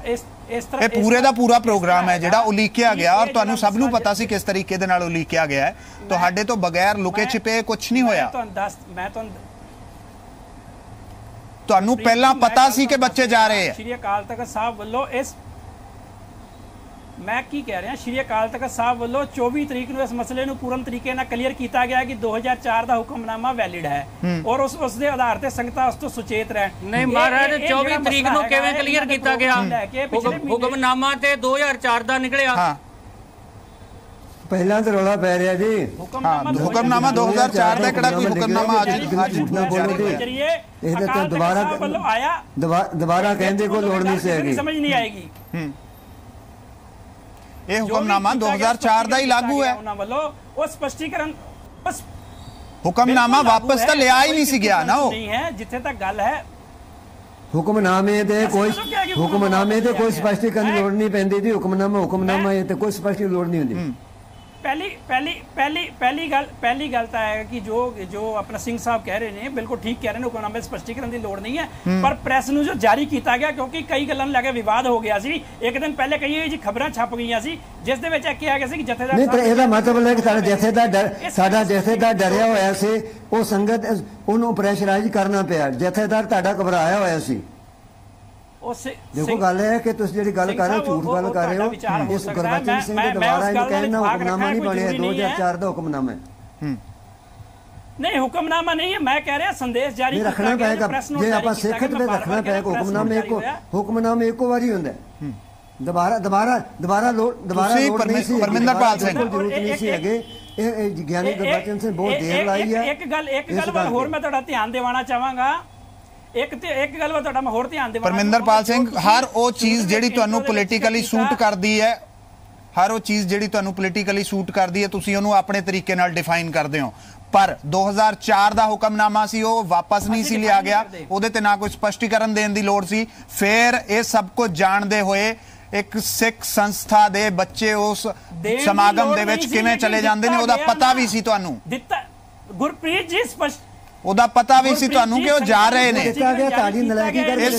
ਇਹ ਪੂਰੇ ਦਾ ਪੂਰਾ ਪ੍ਰੋਗਰਾਮ ਹੈ ਜਿਹੜਾ ਉਲੀਕਿਆ ਗਿਆ ਔਰ ਤੁਹਾਨੂੰ ਸਭ ਨੂੰ ਪਤਾ ਸੀ ਕਿਸ ਤਰੀਕੇ ਦੇ ਨਾਲ ਉਲੀਕਿਆ ਗਿਆ ਹੈ। ਤੁਹਾਡੇ ਤੋਂ ਬਗੈਰ ਲੁਕੇ ਛਿਪੇ ਕੁਝ ਨਹੀਂ ਹੋਇਆ। ਤੁਹਾਨੂੰ ਪਹਿਲਾਂ ਪਤਾ ਸੀ ਕਿ ਬੱਚੇ ਜਾ ਰਹੇ ਹੈ। ਸ਼੍ਰੀ ਅਕਾਲ ਤਖਤ ਸਾਹਿਬ ਵੱਲੋਂ ਮੈਂ ਕੀ ਕਹਿ ਰਿਹਾ, ਸ਼੍ਰੀ ਅਕਾਲ ਤਖਤ ਸਾਹਿਬ ਵੱਲੋਂ 24 ਤਰੀਕ ਨੂੰ ਇਸ ਮਸਲੇ ਨੂੰ ਪੂਰਨ ਤਰੀਕੇ ਨਾਲ ਕਲੀਅਰ ਕੀਤਾ ਗਿਆ ਕਿ 2004 ਦਾ ਹੁਕਮਨਾਮਾ ਵੈਲਿਡ ਹੈ ਔਰ ਉਸ ਦੇ ਆਧਾਰ ਤੇ ਸੰਗਤਾਂ ਉਸ ਤੋਂ ਸੁਚੇਤ ਰਹਿਣ। ਨਹੀਂ ਮਹਾਰਾਜ 24 ਤਰੀਕ ਨੂੰ ਕਿਵੇਂ ਕਲੀਅਰ ਕੀਤਾ ਗਿਆ? ਹੁਕਮਨਾਮਾ ਤੇ 2004 ਦਾ ਨਿਕਲਿਆ। ਪਹਿਲਾਂ ਤਾਂ ਰੌਲਾ ਪੈ ਰਿਹਾ ਜੀ। ਹੁਕਮਨਾਮਾ 2004 ਦਾ ਕਿਹੜਾ ਕੋਈ ਹੁਕਮਨਾਮਾ ਅੱਜ ਇਹ ਤਾਂ ਦੁਬਾਰਾ ਕਹਿੰਦੇ ਕੋਈ ਲੋੜ ਨਹੀਂ ਸੀ ਹੈਗੀ, ਸਮਝ ਨਹੀਂ ਆਏਗੀ। ਇਹ ਹੁਕਮਨਾਮਾ 2004 ਦਾ ਹੀ ਲਾਗੂ ਹੈ। ਉਹਨਾਂ ਵੱਲੋਂ ਉਹ ਸਪਸ਼ਟੀਕਰਨ ਹੁਕਮਨਾਮਾ ਵਾਪਸ ਤਾਂ ਲਿਆ ਹੀ ਨਹੀਂ ਸੀ ਗਿਆ ਨਾ। ਉਹ ਨਹੀਂ ਹੈ ਜਿੱਥੇ ਤੱਕ ਗੱਲ ਹੈ ਹੁਕਮਨਾਮੇ ਦੇ ਕੋਈ ਸਪਸ਼ਟੀਕਰਨ ਦੀ ਲੋੜ ਨਹੀਂ ਪੈਂਦੀ ਜੀ। ਹੁਕਮਨਾਮਾ ਇਹ ਤੇ ਕੋਈ ਸਪਸ਼ਟੀ ਲੋੜ ਨਹੀਂ ਹੁੰਦੀ। ਪਹਿਲੀ ਗੱਲ ਤਾਂ ਹੈ ਕਿ ਜੋ ਆਪਣਾ ਸਿੰਘ ਸਾਹਿਬ ਕਹਿ ਰਹੇ ਨੇ ਬਿਲਕੁਲ ਠੀਕ ਕਹਿ ਰਹੇ ਨੇ, ਹੁਕਮਨਾਮੇ ਸਪਸ਼ਟੀਕਰਨ ਦੀ ਲੋੜ ਨਹੀਂ ਹੈ। ਪਰ ਪ੍ਰੈਸ ਨੂੰ ਜੋ ਜਾਰੀ ਕੀਤਾ ਗਿਆ ਕਿਉਂਕਿ ਕਈ ਗੱਲਾਂ ਨੂੰ ਲੈ ਕੇ ਵਿਵਾਦ ਹੋ ਗਿਆ ਸੀ। ਇੱਕ ਦਿਨ ਪਹਿਲੇ ਕਈ ਜੀ ਖਬਰਾਂ ਛਪ ਗਈਆਂ ਸੀ ਜਿਸ ਦੇ ਵਿੱਚ ਇਹ ਕਿਹਾ ਗਿਆ ਸੀ ਕਿ ਜਥੇਦਾਰ ਨਹੀਂ, ਪਰ ਇਹਦਾ ਮਤਲਬ ਹੈ ਕਿ ਸਾਡਾ ਜਥੇਦਾਰ ਡਰਿਆ ਹੋਇਆ ਸੀ, ਉਹ ਸੰਗਤ ਉਹਨੂੰ ਪ੍ਰੈਸ਼ਰਾਈਜ਼ ਕਰਨਾ ਪਿਆ। ਜਥੇਦਾਰ ਤੁਹਾਡਾ ਘਬਰਾਇਆ ਹੋਇਆ ਸੀ। ਦੇਖੋ ਗੱਲ ਹੈ ਕਿ ਤੁਸੀਂ ਜਿਹੜੀ ਗੱਲ ਕਰ ਰਹੇ ਹੋ ਝੂਠ ਗੱਲ ਕਰ ਰਹੇ ਹੋ। ਇਸ ਗੁਰਬਚਨ ਸਿੰਘ ਦੇ ਦੁਆਰਾ ਇਹਨੂੰ ਕਹਿਣਾ ਹੁਕਮਨਾਮਾ ਨਹੀਂ ਬਣਿਆ, 2004 ਦਾ ਹੁਕਮਨਾਮਾ ਹੈ। ਨਹੀਂ ਹੁਕਮਨਾਮਾ ਨਹੀਂ ਹੈ, ਮੈਂ ਕਹਿ ਰਿਹਾ ਸੰਦੇਸ਼ ਜਾਰੀ ਰੱਖਣਾ ਪਏਗਾ। ਜੇ ਆਪਾਂ ਸਿੱਖ ਤੇ ਰੱਖਣਾ ਪਏਗਾ ਹੁਕਮਨਾਮਾ ਇੱਕੋ ਵਾਰੀ ਹੁੰਦਾ। ਦੁਬਾਰਾ ਲੋੜ ਨਹੀਂ ਸੀ। ਪਰਮਿੰਦਰਪਾਲ ਸਿੰਘ ਜ਼ਰੂਰਤ ਨਹੀਂ ਸੀ ਹੈਗੇ। ਇਹ ਗਿਆਨੀ ਗੁਰਬਚਨ ਸਿੰਘ ਬਹੁਤ ਦੇਰ ਲਾਈ ਹੈ। ਇੱਕ ਗੱਲ ਹੋਰ ਮੈਂ ਤੁਹਾਡਾ ਧਿਆਨ ਦਿਵਾਉਣਾ ਚਾਹਾਂਗਾ। ਇੱਕ ਗੱਲ ਵਾ ਤੁਹਾਡਾ ਮੈਂ ਹੋਰ ਧਿਆਨ ਦੇਵਾਂ। ਪਰਮਿੰਦਰਪਾਲ ਸਿੰਘ ਹਰ ਉਹ ਚੀਜ਼ ਜਿਹੜੀ ਤੁਹਾਨੂੰ ਪੋਲੀਟੀਕਲੀ ਸੂਟ ਕਰਦੀ ਹੈ, ਤੁਸੀਂ ਉਹਨੂੰ ਆਪਣੇ ਤਰੀਕੇ ਨਾਲ ਡਿਫਾਈਨ ਕਰਦੇ ਹੋ। ਪਰ 2004 ਦਾ ਹੁਕਮਨਾਮਾ ਸੀ ਉਹ ਵਾਪਸ ਨਹੀਂ ਸੀ ਲਿਆ ਗਿਆ, ਉਹਦੇ ਤੇ ਨਾ ਕੋਈ ਸਪਸ਼ਟੀਕਰਨ ਦੇਣ ਦੀ ਲੋੜ ਸੀ। ਫਿਰ ਇਹ ਸਭ ਕੁਝ ਜਾਣਦੇ ਹੋਏ ਇੱਕ ਸਿੱਖ ਸੰਸਥਾ ਦੇ ਬੱਚੇ ਉਸ ਸਮਾਗਮ ਦੇ ਵਿੱਚ ਕਿਵੇਂ ਚਲੇ ਜਾਂਦੇ ਨੇ ਉਹਦਾ ਪਤਾ ਵੀ ਸੀ ਤੁਹਾਨੂੰ? ਗੁਰਪ੍ਰੀਤ ਜੀ ਉਹਦਾ ਪਤਾ ਵੀ ਸੀ ਤੁਹਾਨੂੰ ਕਿ ਉਹ ਜਾ ਰਹੇ ਨੇ। ਇਸ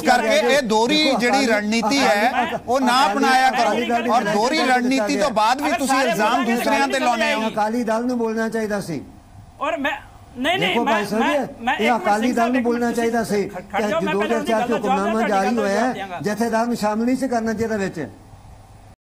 ਕਰਕੇ ਇਹ ਦੋਹਰੀ ਜਿਹੜੀ ਰਣਨੀਤੀ ਹੈ ਉਹ ਨਾ ਅਪਣਾਇਆ ਕਰੋ। ਔਰ ਦੋਹਰੀ ਰਣਨੀਤੀ ਤੋਂ ਬਾਅਦ ਵੀ ਤੁਸੀਂ ਇਲਜ਼ਾਮ ਦੂਸਰਿਆਂ ਤੇ ਲਾਉਨੇ ਹੋ। ਅਕਾਲੀ ਦਲ ਨੂੰ ਬੋਲਣਾ ਚਾਹੀਦਾ ਸੀ। ਔਰ ਮੈਂ ਇਹ ਅਕਾਲੀ ਦਲ ਨੂੰ ਬੋਲਣਾ ਚਾਹੀਦਾ ਸੀ ਕਿ 2004 ਚ ਹੁਕਮਨਾਮਾ ਜਾਰੀ ਹੋਇਆ, ਜਥੇਦਾਰ ਨੂੰ ਸ਼ਾਮਲ ਨਹੀਂ ਸੀ ਕਰਨਾ ਚਾਹੀਦਾ ਵਿੱਚ।